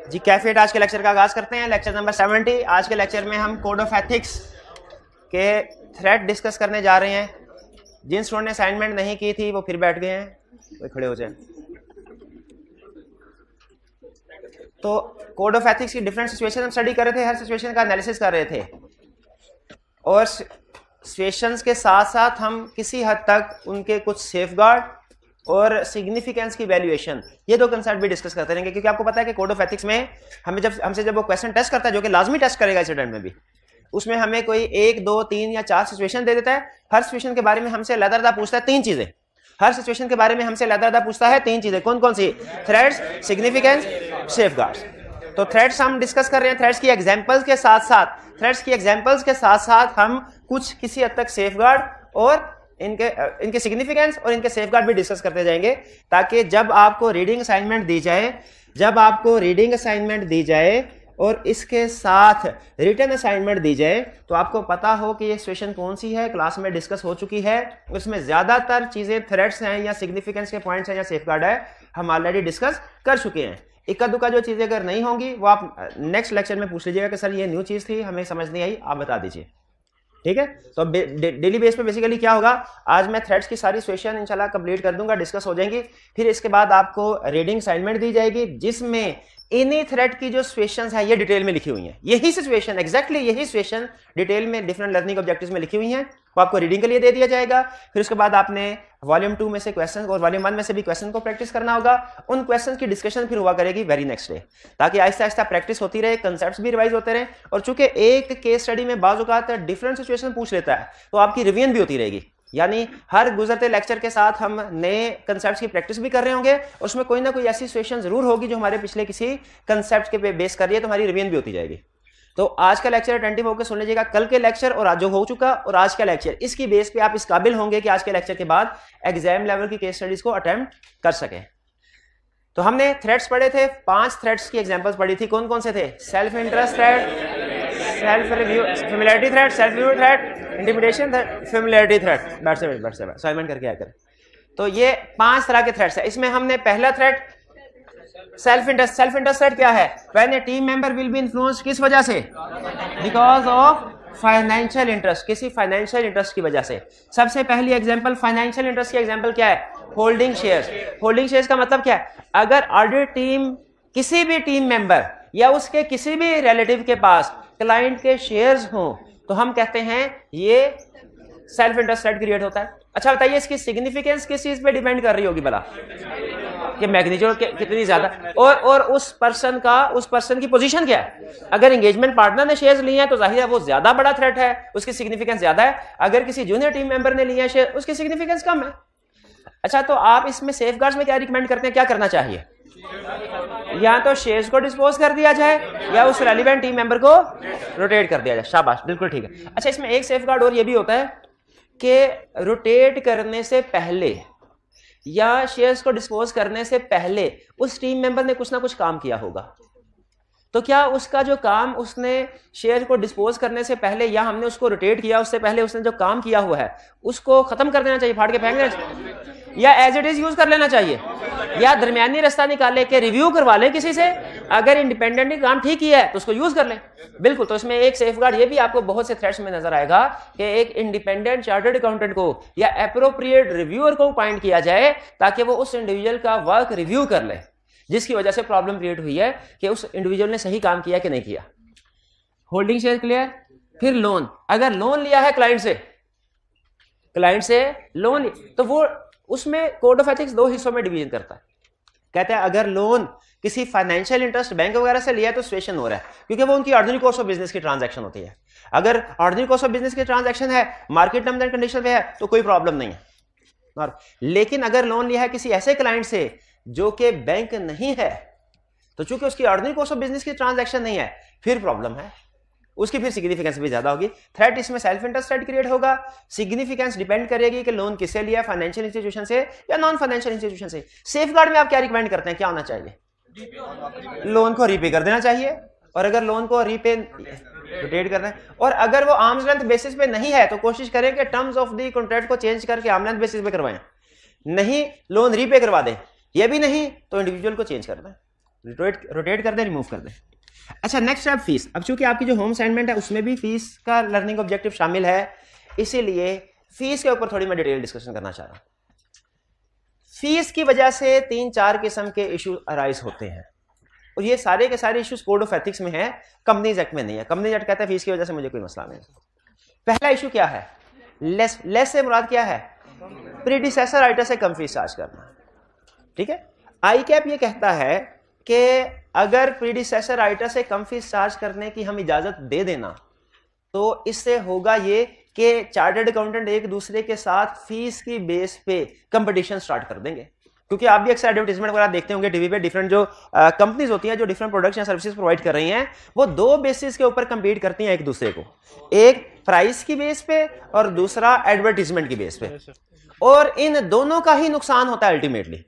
जी कैफेट आज के लेक्चर का आगाज करते हैं। Lecture number 70। आज के लेक्चर में हम कोड ऑफ एथिक्स के थ्रेड डिस्कस करने जा रहे हैं। जिन स्टूडेंट ने असाइनमेंट नहीं की थी वो फिर बैठ गए हैं, वो खड़े हो जाए। तो कोड ऑफ एथिक्स की डिफरेंट सिचुएशन हम स्टडी कर रहे थे, हर सिचुएशन का एनालिसिस कर रहे थे और सिचुएशंस के साथ साथ हम किसी हद तक उनके कुछ सेफगार्ड और सिग्निफिकेंस की वैल्यूएशन, ये दो कंसेप्ट भी डिस्कस करते रहेंगे। क्योंकि आपको पता है कि कोड ऑफ एथिक्स में हमें जब वो क्वेश्चन टेस्ट करता है, जो कि लाजमी टेस्ट करेगा इस अटेम्प्ट में भी, उसमें हमें कोई 1, 2, 3 या 4 सिचुएशन दे देता है। हर सिचुएशन के बारे में हमसे अलग-अलग पूछता है 3 चीजें। हर सिचुएशन के बारे में हमसे अलग-अलग पूछता है 3 चीजें। कौन कौन सी? Threads, significance, safeguards. तो थ्रेड्स हम डिस्कस कर रहे हैं। थ्रेड्स की एग्जांपल्स के साथ साथ हम कुछ किसी हद तक सेफगार्ड और इनके सिग्निफिकेंस और इनके सेफगार्ड भी डिस्कस करते जाएंगे, ताकि जब आपको रीडिंग असाइनमेंट दी जाए और इसके साथ रिटन असाइनमेंट दी जाए तो आपको पता हो कि ये सिचुएशन कौन सी है, क्लास में डिस्कस हो चुकी है, उसमें ज्यादातर चीजें थ्रेड्स हैं या सिग्निफिकेंस के पॉइंट्स हैं या सेफगार्ड है, हम ऑलरेडी डिस्कस कर चुके हैं। इक्का दुक्का जो चीजें अगर नहीं होंगी वो आप नेक्स्ट लेक्चर में पूछ लीजिएगा कि सर ये न्यू चीज थी, हमें समझ नहीं आई, आप बता दीजिए। ठीक है। तो डेली बेस पे बेसिकली क्या होगा, आज मैं थ्रेड्स की सारी सिचुएशन इंशाल्लाह कंप्लीट कर दूंगा, डिस्कस हो जाएंगी। फिर इसके बाद आपको रीडिंग असाइनमेंट दी जाएगी जिसमें इन्हीं थ्रेड की जो सिचुएशंस हैं ये डिटेल में लिखी हुई हैं। यही सिचुएशन, एग्जैक्टली यही सिचुएशन डिटेल में डिफरेंट लर्निंग ऑब्जेक्टिव्स में लिखी हुई हैं, वो आपको रीडिंग के लिए दे दिया जाएगा। फिर उसके बाद आपने वॉल्यूम 2 में से क्वेश्चन और वॉल्यूम 1 में से भी क्वेश्चन को प्रैक्टिस करना होगा। उन क्वेश्चन की डिस्कशन फिर हुआ करेगी वेरी नेक्स्ट डे, ताकि आहिस्ता आहिस्ता प्रैक्टिस होती रहे, कंसेप्ट्स भी रिवाइज होते रहे। और चूंकि एक केस स्टडी में बाज़ औक़ात डिफरेंट सिचुएशन पूछ लेता है तो आपकी रिवीजन भी होती रहेगी, यानी हर गुजरते लेक्चर के साथ हम नए कंसेप्ट्स की प्रैक्टिस भी कर रहे होंगे और उसमें कोई ना कोई ऐसी सिचुएशन जरूर होगी जो हमारे पिछले किसी कंसेप्ट के बेस कर रही है, तो हमारी रिवीजन भी होती जाएगी। तो आज का लेक्चर अटेंटिव होकर सुन लीजिएगा, कल के लेक्चर और आज जो हो चुका और आज का लेक्चर, इसकी बेस पे आप इस काबिल होंगे कि आज के लेक्चर के बाद एग्जाम लेवल की केस स्टडीज को अटेम्प्ट कर सकें। तो हमने थ्रेड्स पढ़े थे, 5 थ्रेड्स की एग्जांपल्स पढ़ी थी। कौन कौन से थे? Self interest thread, self review, familiarity thread, self review thread, intimidation thread, familiarity thread. Assignment करके आया करें। तो ये 5 तरह के थ्रेड्स है। इसमें हमने पहला thread self interest. Self interest thread क्या है? When A team member will be influenced, किस वजह से? बिकॉज ऑफ फाइनेंशियल इंटरेस्ट, किसी फाइनेंशियल इंटरेस्ट की वजह से। सबसे पहली एग्जांपल फाइनेंशियल इंटरेस्ट की एग्जांपल क्या है? Holding shares. होल्डिंग शेयर्स का मतलब क्या है? अगर ऑडिट टीम, किसी भी टीम मेंबर या उसके किसी भी रिलेटिव के पास क्लाइंट के शेयर्स हों तो हम कहते हैं ये सेल्फ इंटरेस्ट थ्रेड क्रिएट होता है। अच्छा बताइए, इसकी सिग्निफिकेंस किस चीज पे डिपेंड कर रही होगी भला, कि मैग्नीट्यूड कितनी ज्यादा और उस पर्सन की पोजीशन क्या है। अगर एंगेजमेंट पार्टनर ने शेयर्स लिए हैं तो जाहिर है वो ज्यादा बड़ा थ्रेट है, उसकी सिग्निफिकेंस ज्यादा है। अगर किसी जूनियर टीम मेंबर ने लिए हैं शेयर, उसकी सिग्निफिकेंस कम है। अच्छा, तो आप इसमें सेफगार्ड्स में क्या रिकमेंड करते हैं, क्या करना चाहिए? या तो शेयर्स को डिस्पोज कर दिया जाए या उस रेलिवेंट टीम मेंबर को रोटेट कर दिया जाए। शाबाश, बिल्कुल ठीक है। अच्छा, इसमें एक सेफगार्ड और ये भी होता है कि रोटेट करने से पहले या शेयर्स को डिस्पोज करने से पहले उस टीम मेंबर ने कुछ ना कुछ काम किया होगा। तो क्या उसका जो काम उसने शेयर को डिस्पोज करने से पहले या हमने उसको रोटेट किया उससे पहले उसने जो काम किया हुआ है उसको खत्म कर देना चाहिए, फाड़ के फेंक देना चाहिए, या एज इट इज यूज कर लेना चाहिए, या दरमियानी रास्ता निकाले के रिव्यू करवा लें किसी से, अगर इंडिपेंडेंटली काम ठीक किया है तो उसको यूज कर लें। बिल्कुल। तो इसमें एक सेफगार्ड ये भी आपको बहुत से थ्रेड्स में नजर आएगा कि एक इंडिपेंडेंट चार्टर्ड अकाउंटेंट को या एप्रोप्रिएट रिव्यूअर को अपॉइंट किया जाए ताकि वो उस इंडिविजुअल का वर्क रिव्यू कर ले, जिसकी वजह से प्रॉब्लम क्रिएट हुई है कि उस इंडिविजुअल ने सही काम किया कि नहीं किया। Holding share clear. फिर लोन। अगर लोन लिया है क्लाइंट से लोन, तो वो उसमें कोड ऑफ एथिक्स 2 हिस्सों में डिवीजन करता है। कहते हैं अगर लोन किसी फाइनेंशियल इंटरेस्ट बैंक वगैरह से लिया है तो सिचुएशन हो रहा है, क्योंकि वो उनकी ऑर्डिनरी कोर्स ऑफ बिजनेस की ट्रांजैक्शन होती है। अगर ऑर्डिनरी कोर्स ऑफ बिजनेस की ट्रांजैक्शन है, मार्केट टर्म्स एंड कंडीशन पे है, तो कोई प्रॉब्लम नहीं है। लेकिन अगर लोन लिया है किसी ऐसे क्लाइंट से जो कि बैंक नहीं है, तो चूंकि उसकी ऑर्डिनरी कोर्स ऑफ बिजनेस की ट्रांजैक्शन नहीं है, फिर प्रॉब्लम है, उसकी फिर सिग्निफिकेंस भी ज्यादा होगी। थ्रेट इसमें सेल्फ इंटरेस्ट थ्रेट क्रिएट होगा। सिग्निफिकेंस डिपेंड करेगी कि लोन किससे लिया, फाइनेंशियल इंस्टीट्यूशन से या नॉन फाइनेंशियल इंस्टीट्यूशन से। सेफगार्ड में आप क्या रिकमेंड करते हैं, क्या होना चाहिए? लोन को रीपे कर देना चाहिए, और अगर लोन को रीपे रोटेट करना है, और अगर वो आर्म्स लेंथ बेसिस पे नहीं है तो कोशिश करें कि टर्म्स ऑफ द कॉन्ट्रैक्ट को चेंज करके आर्म लेंथ बेसिस पे करवाएं। नहीं लोन रीपे करवा दें, ये भी नहीं तो इंडिविजुअल को चेंज करना है। रोटेट कर दें, रिमूव कर दें। अच्छा, नेक्स्ट है फीस। अब चूंकि आपकी जो होम असाइनमेंट है उसमें भी फीस का लर्निंग ऑब्जेक्टिव शामिल है, इसीलिए फीस के ऊपर थोड़ी मैं डिटेल डिस्कशन करना चाह रहा हूं। फीस की वजह से 3-4 किस्म के इशू अराइज होते हैं और ये सारे के सारे इश्यूज कोड ऑफ एथिक्स में है, कंपनीज एक्ट में नहीं है। कंपनीज एक्ट कहता है फीस की वजह से मुझे कोई मसला नहीं। पहला इशू क्या है? लेस से मुराद क्या है? प्रीडिसेसर राइटर से कम फीस चार्ज करना। ठीक है, आई कैप ये कहता है कि अगर प्रीडिसेसर राइटर से कम फीस चार्ज करने की हम इजाजत दे देना तो इससे होगा ये कि चार्टर्ड अकाउंटेंट एक दूसरे के साथ फीस की बेस पे कंपटीशन स्टार्ट कर देंगे। क्योंकि आप भी अक्सर एडवर्टाइजमेंट वगैरह देखते होंगे टीवी पे, डिफरेंट जो कंपनीज होती हैं जो डिफरेंट प्रोडक्ट्स या सर्विसेज प्रोवाइड कर रही हैं, वो दो बेसिस के ऊपर कंपीट करती हैं एक दूसरे को, एक प्राइस की बेस पे और दूसरा एडवर्टीजमेंट की बेस पे। और इन दोनों का ही नुकसान होता है अल्टीमेटली।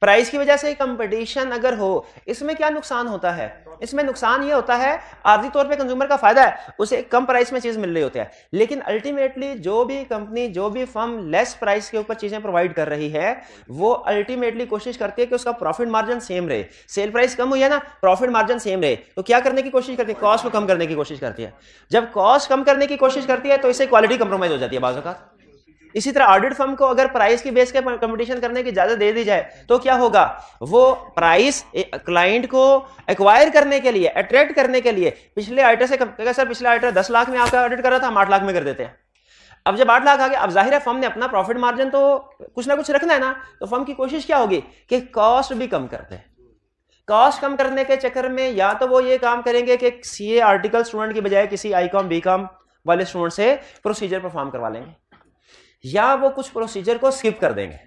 प्राइस की वजह से कंपटीशन अगर हो, इसमें क्या नुकसान होता है? इसमें नुकसान ये होता है आर्थिक तौर पे कंज्यूमर का फायदा है, उसे कम प्राइस में चीज मिल रही होती है, लेकिन अल्टीमेटली जो भी कंपनी जो भी फर्म लेस प्राइस के ऊपर चीजें प्रोवाइड कर रही है वो अल्टीमेटली कोशिश करती है कि उसका प्रॉफिट मार्जिन सेम रहे। सेल प्राइस कम हुई है ना, प्रॉफिट मार्जिन सेम रहे, तो क्या करने की कोशिश करती है? कॉस्ट को कम करने की कोशिश करती है। जब कॉस्ट कम करने की कोशिश करती है तो इससे क्वालिटी कंप्रोमाइज हो जाती है बाज़ औक़ात। इसी तरह ऑडिट फर्म को अगर प्राइस की बेस के कंपटीशन करने की इजाजत दे दी जाए तो क्या होगा? वो प्राइस क्लाइंट को एक्वायर करने के लिए, अट्रैक्ट करने के लिए पिछले आइटर से कहेगा सर पिछले आइटर 10 लाख में आपका ऑडिट कर रहा था, हम 8 लाख में कर देते हैं। अब जब 8 लाख आ गया, अब जाहिर है फर्म ने अपना प्रॉफिट मार्जिन तो कुछ ना कुछ रखना है ना, तो फर्म की कोशिश क्या होगी कि कॉस्ट भी कम कर दे। कॉस्ट कम करने के चक्कर में या तो वो ये काम करेंगे कि सीए आर्टिकल स्टूडेंट की बजाय किसी आईकॉम बीकॉम वाले स्टूडेंट से प्रोसीजर परफॉर्म करवा लेंगे, या वो कुछ प्रोसीजर को स्किप कर देंगे,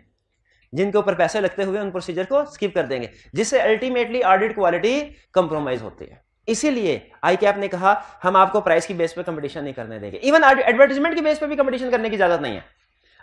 जिनके ऊपर पैसे लगते हुए उन प्रोसीजर को स्किप कर देंगे, जिससे अल्टीमेटली ऑडिट क्वालिटी कंप्रोमाइज होती है। इसीलिए आई कैप ने कहा हम आपको प्राइस की बेस पे कंपटीशन नहीं करने देंगे। इवन एडवर्टाइजमेंट की बेस पे भी कंपटीशन करने की इजाजत नहीं है।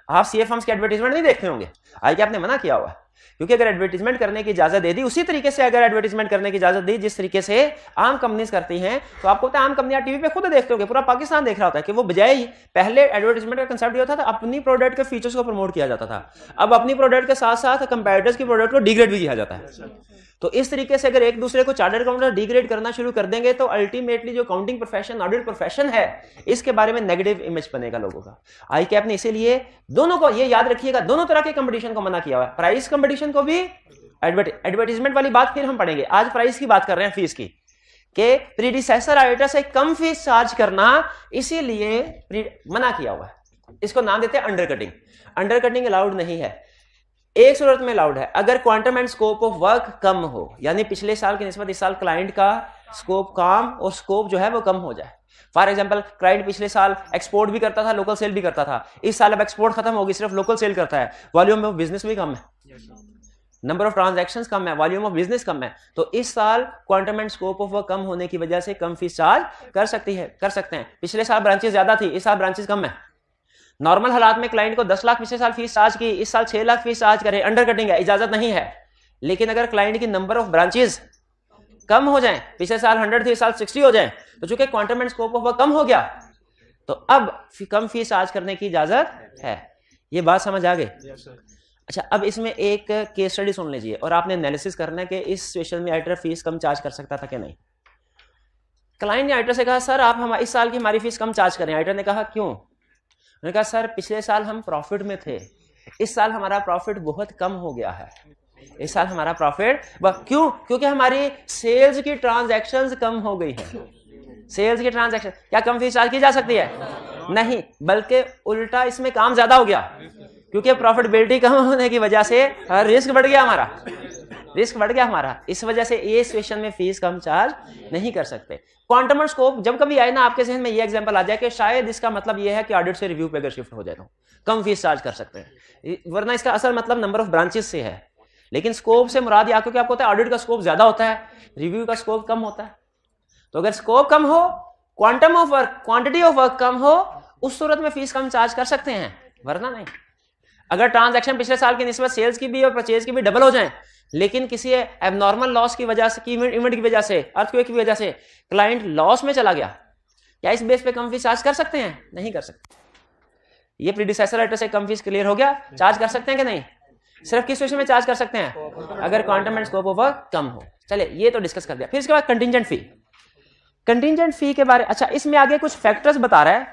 आप सीए फर्म्स के एडवर्टाइजमेंट नहीं देखते होंगे, आई कैप ने मना किया हुआ है, क्योंकि अगर एडवर्टाइजमेंट करने की इजाजत दे दी उसी तरीके से, अगर एडवर्टाइजमेंट करने की इजाजत दी जिस तरीके से आम कंपनीज करती हैं, तो आपको पता है आम कंपनियां टीवी पे खुद देखते होंगे, पूरा पाकिस्तान देख रहा होता है कि वो बजाय पहले एडवर्टाइजमेंट का कंसेप्ट ये होता था अपनी प्रोडक्ट के फीचर्स को प्रमोट किया जाता था, अब अपनी प्रोडक्ट के साथ साथ कंपेटिटर्स की प्रोडक्ट को डिग्रेड भी किया जाता है। तो इस तरीके से अगर एक दूसरे को चार्टर्ड अकाउंटेंट डिग्रेड करना शुरू कर देंगे तो अल्टीमेटली जो काउंटिंग प्रोफेशन, ऑडिट प्रोफेशन है, इसके बारे में नेगेटिव इमेज बनेगा लोगों का। आई कैप ने इसीलिए दोनों को, ये याद रखिएगा, दोनों तरह के कंपटीशन को मना किया हुआ है, प्राइस कंपटीशन को भी, एडवर्टाइजमेंट वाली बात फिर हम पढ़ेंगे, आज प्राइस की बात कर रहे हैं फीस की, कि प्रीडिसेसर राइटर से कम फीस चार्ज करना इसीलिए मना किया हुआ है। इसको नाम देते हैं अंडरकटिंग। अंडरकटिंग अलाउड नहीं है, एक सूरत में अलाउड है, अगर quantum and scope of work कम हो, यानी पिछले साल की निस्बत इस साल क्लाइंट का स्कोप काम और स्कोप जो है वो कम हो जाए। फॉर एग्जांपल क्लाइंट पिछले साल एक्सपोर्ट भी करता था, लोकल सेल भी करता था, इस साल अब एक्सपोर्ट खत्म होगी, सिर्फ लोकल सेल करता है, वॉल्यूम ऑफ बिजनेस भी कम है, नंबर ऑफ ट्रांजैक्शंस कम है, वॉल्यूम ऑफ बिजनेस कम है, तो इस साल quantum and scope of work कम होने की वजह से कम फीस चार्ज कर सकते हैं। पिछले साल ब्रांचेस ज्यादा थी, इस साल ब्रांचेस कम है। नॉर्मल हालात में क्लाइंट को 10 लाख पिछले साल फीस चार्ज की, इस साल 6 लाख फीस चार्ज करे, अंडरकटिंग है, इजाजत नहीं है। लेकिन अगर क्लाइंट की नंबर ऑफ ब्रांचेस कम हो जाएं, पिछले साल 100 थी, इस साल 60 हो जाएं, तो चूंकि quantum and scope of work कम हो गया तो अब कम फीस चार्ज करने की इजाजत है। ये बात समझ आ गई? अच्छा, अब इसमें एक केस स्टडी सुन लीजिए और आपने एनालिसिस करना है कि इस सिचुएशन में आइटर फीस कम चार्ज कर सकता था कि नहीं। क्लाइंट ने आइटर से कहा सर आप इस साल की हमारी फीस कम चार्ज करें। आइटर ने कहा क्यों? उन्होंने कहा सर पिछले साल हम प्रॉफिट में थे, इस साल हमारा प्रॉफिट बहुत कम हो गया है, इस साल हमारा प्रॉफिट क्यों? क्योंकि हमारी सेल्स की ट्रांजैक्शंस कम हो गई है। सेल्स की ट्रांजैक्शन, क्या कम फीस चार्ज की जा सकती है? नहीं, बल्कि उल्टा इसमें काम ज्यादा हो गया, क्योंकि प्रॉफिटेबिलिटी कम होने की वजह से रिस्क बढ़ गया हमारा, इस वजह से ये सिचुएशन में फीस कम चार्ज नहीं कर सकते। क्वांटम और स्कोप जब कभी आए ना आपके जहन में ये एग्जांपल आ जाए कि शायद इसका मतलब ये है कि ऑडिट से रिव्यू पे अगर शिफ्ट हो जाए तो कम फीस चार्ज कर सकते हैं, वरना इसका असल मतलब नंबर ऑफ ब्रांचेस से है। लेकिन स्कोप से मुराद या क्योंकि आपको पता है ऑडिट का स्कोप ज्यादा होता है, रिव्यू का स्कोप कम होता है। तो अगर स्कोप कम हो, quantum of work, quantity of work कम हो, उस सूरत में फीस कम चार्ज कर सकते हैं, वरना नहीं। अगर ट्रांजैक्शन पिछले साल की निस्बत सेल्स की भी और परचेज की भी डबल हो जाए, लेकिन किसी एबनॉर्मल लॉस की वजह से, इवेंट की वजह से, अर्थक्वेक की वजह से क्लाइंट लॉस में चला गया, क्या इस बेस पे कम फीस चार्ज कर सकते हैं? नहीं कर सकते। ये प्रीडिसेसर राइटर से कम फीस क्लियर हो गया, चार्ज कर सकते हैं कि नहीं? सिर्फ किस सिचुएशन में चार्ज कर सकते हैं? अगर quantum and scope of work कम हो। चले ये तो डिस्कस कर दिया। फिर इसके बाद कंटिंजेंट फी। कंटिंजेंट फी के बारे, अच्छा इसमें आगे कुछ फैक्टर्स बता रहा है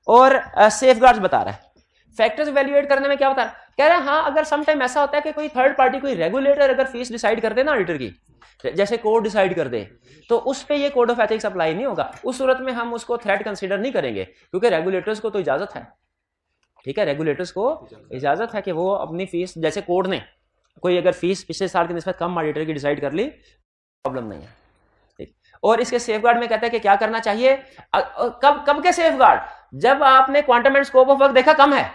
और सेफगार्ड्स बता रहा है। फैक्टर्स वैल्यूएट करने में क्या बता रहा है? कह रहा है हाँ अगर सम टाइम ऐसा होता है कि कोई थर्ड पार्टी, कोई रेगुलेटर अगर फीस डिसाइड कर दे ना ऑडिटर की, जैसे कोड डिसाइड कर दे, तो उस पे ये कोड ऑफ एथिक्स अप्लाई नहीं होगा। उस सूरत में हम उसको थ्रेट कंसीडर नहीं करेंगे, क्योंकि रेगुलेटर्स को तो इजाजत है, ठीक है, रेगुलेटर्स को इजाजत है कि वो अपनी फीस, जैसे कोड ने कोई अगर फीस पिछले साल की निस्बत कम ऑडिटर की डिसाइड कर ली, प्रॉब्लम नहीं है, ठीक। और इसके सेफगार्ड में कहता है कि क्या करना चाहिए, कब के सेफगार्ड? जब आपने quantum and scope of work देखा कम है,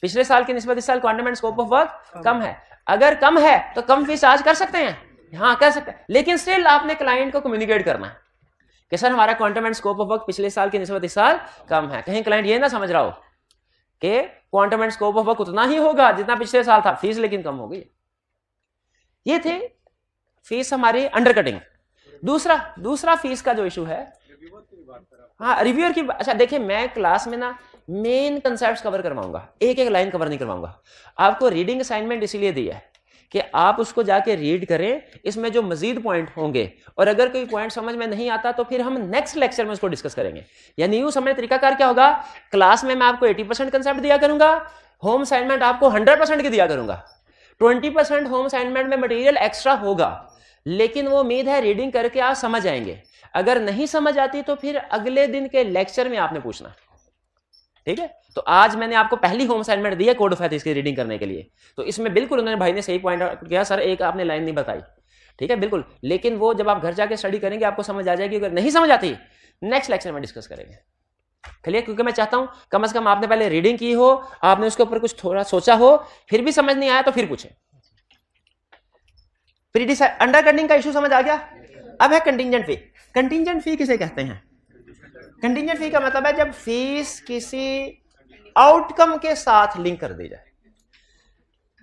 पिछले साल की निस्बत इस साल quantum and scope of work कम है। अगर कम है तो कम फीस चार्ज कर सकते हैं, हाँ कर सकते हैं, लेकिन स्टिल आपने क्लाइंट को कम्युनिकेट करना है कि सर हमारा quantum and scope of work पिछले साल की निस्बत इस साल कम है। कहीं क्लाइंट ये ना समझ रहा हो कि quantum and scope of work उतना ही होगा जितना पिछले साल था, फीस लेकिन कम हो गई। ये थे फीस हमारी अंडरकटिंग। दूसरा फीस का जो इशू है, हाँ रिव्यूअर की। अच्छा देखिए मैं क्लास में ना मेन कंसेप्ट्स कवर करवाऊंगा, एक एक लाइन कवर नहीं करवाऊंगा। आपको रीडिंग असाइनमेंट इसीलिए दिया है कि आप उसको जाके रीड करें, इसमें जो मजीद पॉइंट होंगे और अगर कोई पॉइंट समझ में नहीं आता तो फिर हम नेक्स्ट लेक्चर में उसको डिस्कस करेंगे। यानी यूं समझ तरीकाकार क्या होगा, क्लास में मैं आपको 80% कंसेप्ट दिया करूंगा, होम असाइनमेंट आपको 100% की दिया करूंगा। 20% होम असाइनमेंट में मटेरियल एक्स्ट्रा होगा, लेकिन वो उम्मीद है रीडिंग करके आप समझ आएंगे। अगर नहीं समझ आती तो फिर अगले दिन के लेक्चर में आपने पूछना, ठीक है। तो आज मैंने आपको पहली होम असाइनमेंट दी है कोड ऑफ एथिक्स की रीडिंग करने के लिए, तो इसमें बिल्कुल उन्होंने भाई ने सही पॉइंट किया, सर एक आपने लाइन नहीं बताई, ठीक है बिल्कुल, लेकिन वो जब आप घर जाके स्टडी करेंगे आपको समझ आ जाएगी। अगर नहीं समझ आती नेक्स्ट लेक्चर में डिस्कस करेंगे, क्लियर? क्योंकि मैं चाहता हूं कम से कम आपने पहले रीडिंग की हो, आपने उसके ऊपर कुछ थोड़ा सोचा हो, फिर भी समझ नहीं आया तो फिर पूछे। अंडरकटिंग का इशू समझ आ गया। अब है कंटिंजेंट फी। कंटिंजेंट फी किसे कहते हैं? कंटिंजेंट फी का मतलब है जब फीस किसी आउटकम के साथ लिंक कर दी जाए।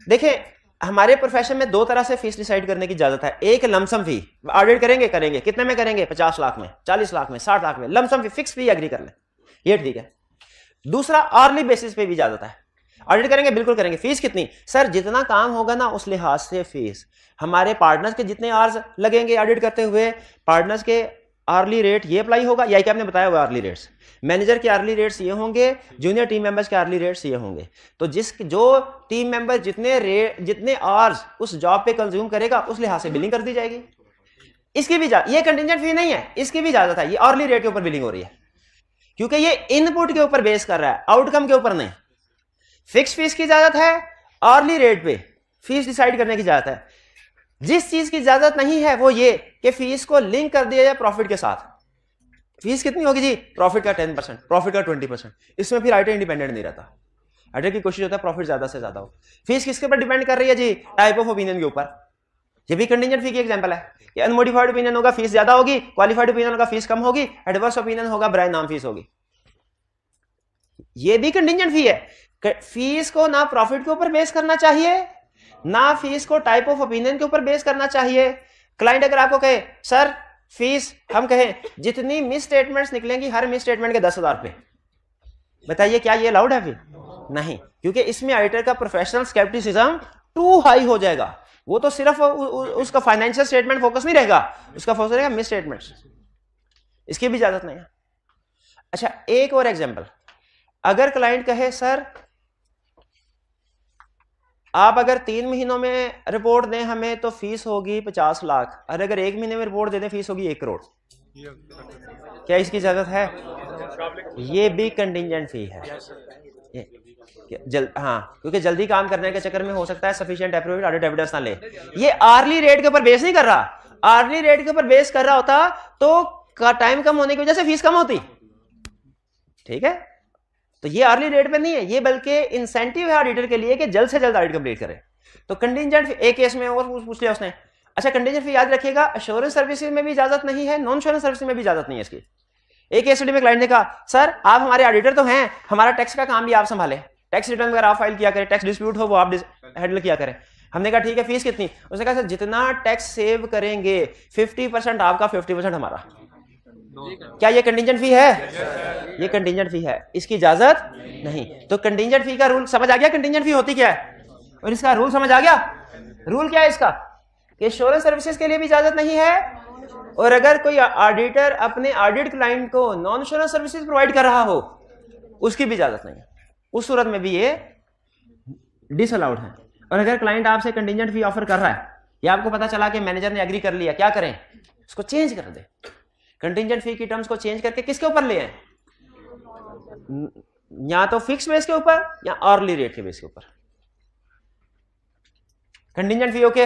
देखिए हमारे प्रोफेशन में दो तरह से फीस डिसाइड करने की इजाजत है। एक लमसम फी, ऑडिट करेंगे कितने में करेंगे, 50 लाख में, 40 लाख में, 60 लाख में, लमसम फी, फिक्स फी एग्री कर लें, ये ठीक है। दूसरा आर्ली बेसिस पे भी इजाजत है, ऑडिट करेंगे बिल्कुल करेंगे, फीस कितनी, सर जितना काम होगा ना उस लिहाज से फीस। हमारे पार्टनर्स के जितने आवर्स लगेंगे ऑडिट करते हुए, पार्टनर्स के आर्ली रेट ये अप्लाई होगा, या क्या आपने बताया होगा आर्ली रेट्स, मैनेजर के आर्ली रेट्स ये होंगे, जूनियर टीम मेंबर्स के आर्ली रेट्स ये होंगे। तो जो टीम मेंबर जितने आवर्स उस जॉब पे कंज्यूम करेगा उस लिहाज से बिलिंग कर दी जाएगी। इसकी भी ये कंटिंजेंट फी नहीं है, इसकी भी इजाजत है, ये आर्ली रेट के ऊपर बिलिंग हो रही है, क्योंकि ये इनपुट के ऊपर बेस कर रहा है, आउटकम के ऊपर नहीं। फिक्स फीस की इजाजत है, आर्ली रेट पे फीस डिसाइड करने की इजाजत है। जिस चीज की इजाजत नहीं है वो ये कि फीस को लिंक कर दिया जाए प्रॉफिट के साथ। फीस कितनी होगी जी, प्रॉफिट का 10%, प्रॉफिट का 20%। इसमें फिर ऑडिटर इंडिपेंडेंट नहीं रहता, ऑडिटर की कोशिश होता है प्रॉफिट ज्यादा से ज्यादा हो। फीस किसके ऊपर डिपेंड कर रही है जी, टाइप ऑफ ओपिनियन के ऊपर। ये भी कंटिंजेंट फी की एग्जांपल है कि अनमोडिफाइड ओपिनियन होगा फीस ज्यादा होगी, क्वालिफाइड ओपिनियन होगा फीस कम होगी, एडवर्स ओपिनियन होगा बराए नाम फीस होगी। ये भी कंटिंजेंट फी है। फीस को ना प्रॉफिट के ऊपर बेस करना चाहिए, ना फीस को टाइप ऑफ ओपिनियन के ऊपर बेस करना चाहिए। क्लाइंट अगर आपको कहे सर फीस, हम कहें जितनी मिस स्टेटमेंट्स निकलेंगी हर मिस स्टेटमेंट के 10,000 रुपए, बताइए क्या ये अलाउड है? फिर नहीं, क्योंकि इसमें ऑडिटर का प्रोफेशनल स्केप्टिसिज्म टू हाई हो जाएगा। वो तो सिर्फ उसका फाइनेंशियल स्टेटमेंट फोकस नहीं रहेगा, उसका फोकस रहेगा मिस स्टेटमेंट्स। इसकी भी इजाजत नहीं है। अच्छा एक और एग्जांपल, अगर क्लाइंट कहे सर आप अगर 3 महीनों में रिपोर्ट दें हमें तो फीस होगी 50 लाख, और अगर 1 महीने में रिपोर्ट दे दें फीस होगी 1 करोड़, क्या इसकी इजाजत है? ये भी कंटिंजेंट फी है। हाँ, क्योंकि जल्दी काम करने के चक्कर में हो सकता है सफिशिएंट एप्रूव्ड ऑडिट एविडेंस ना ले। ये आर्ली रेट के ऊपर बेस नहीं कर रहा, आर्ली रेट के ऊपर बेस कर रहा होता तो टाइम कम होने की वजह से फीस कम होती, ठीक है। तो ये आर्ली रेट पे नहीं है, ये बल्कि इंसेंटिव है ऑडिटर के लिए कि जल्द से जल्द ऑडिट कंप्लीट करे। तो कंटिंजेंट एक केस में और पूछ लिया उसने। अच्छा कंटिंजेंट फी याद रखिएगा, एश्योरेंस सर्विसेज में भी इजाजत नहीं है, नॉन एश्योरेंस सर्विस में भी इजाजत नहीं है इसकी। एक केस स्टडी में क्लाइंट ने कहा सर आप हमारे ऑडिटर तो हैं, हमारा टैक्स का काम भी आप संभाले, टैक्स रिटर्न वगैरह आप फाइल किया करें, टैक्स डिस्प्यूट हो वो आप हैंडल किया करें। हमने कहा ठीक है, फीस कितनी? उसने कहा सर जितना टैक्स सेव करेंगे 50% आपका 50% हमारा। क्या ये कंटिंजेंट फी है? ये कंटिंजेंट फी है, इसकी इजाजत नहीं। तो कंटिंजेंट फी का रूल समझ आ गया? कंटिंजेंट फी होती क्या है? और इसका रूल समझ आ गया? रूल क्या है इसका? कि इंश्योरेंस सर्विसेज के लिए भी इजाजत नहीं है, और अगर कोई ऑडिटर अपने ऑडिट क्लाइंट को नॉन इंश्योरेंस सर्विसेज प्रोवाइड कर रहा हो उसकी भी इजाजत नहीं है, उस सूरत में भी ये डिसअलाउड है। और अगर क्लाइंट आपसे कंटिजेंट फी ऑफर कर रहा है, या आपको पता चला कि मैनेजर ने एग्री कर लिया, क्या करें? उसको चेंज कर दे। कंटिजेंट फी की टर्म्स को चेंज करके किसके ऊपर ले आए? या तो फिक्स बेस के ऊपर या अर्ली रेट के बेस के ऊपर। Contingent fee okay,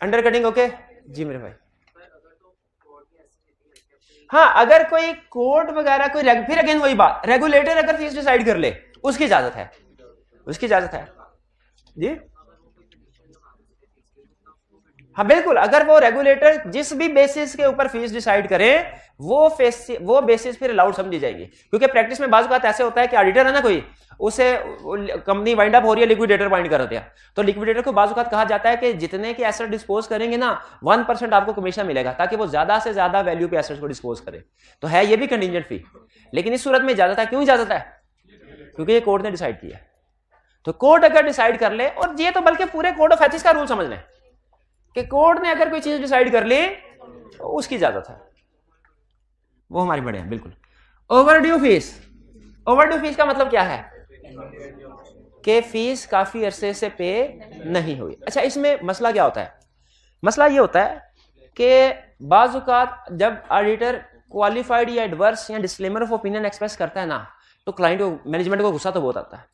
undercutting okay जी मेरे भाई। हाँ, अगर कोई कोर्ट वगैरह कोई फिर अगेन वही बात, रेगुलेटर अगर फीस डिसाइड कर ले उसकी इजाजत है, उसकी इजाजत है जी। हाँ बिल्कुल, अगर वो रेगुलेटर जिस भी बेसिस के ऊपर फीस डिसाइड करे वो बेसिस फिर अलाउड समझी जाएगी। क्योंकि प्रैक्टिस में बात ऐसे होता है कि ऑडिटर है ना, कोई उसे कंपनी वाइंड अप हो रही है, लिक्विडेटर वाइंड कर दिया, तो लिक्विडेटर को बाज़ कहा जाता है कि जितने के एसेट डिस्पोज करेंगे ना 1% आपको कमीशन मिलेगा, ताकि वो ज्यादा से ज्यादा वैल्यू पे एसेट्स को डिस्पोज करे। तो है ये भी कंटिजेंट फी, लेकिन इस सूरत में इजाजत है। क्यों इजाजत है? क्योंकि ये कोर्ट ने डिसाइड किया। तो कोर्ट अगर डिसाइड कर ले, और ये तो बल्कि पूरे कोड ऑफ एथिक्स का रूल समझ लें कि कोर्ट ने अगर कोई चीज डिसाइड कर ली तो उसकी इजाजत है, वो हमारी बढ़िया। बिल्कुल। ओवरड्यू फीस, ओवरड्यू फीस का मतलब क्या है? कि फीस काफी अरसे से पे नहीं हुई। अच्छा, इसमें मसला क्या होता है? मसला ये होता है कि बाज़ औक़ात जब ऑडिटर क्वालिफाइड या एडवर्स या डिस्क्लेमर ऑफ ओपिनियन एक्सप्रेस करता है ना, तो क्लाइंट को, मैनेजमेंट को गुस्सा तो बहुत आता है।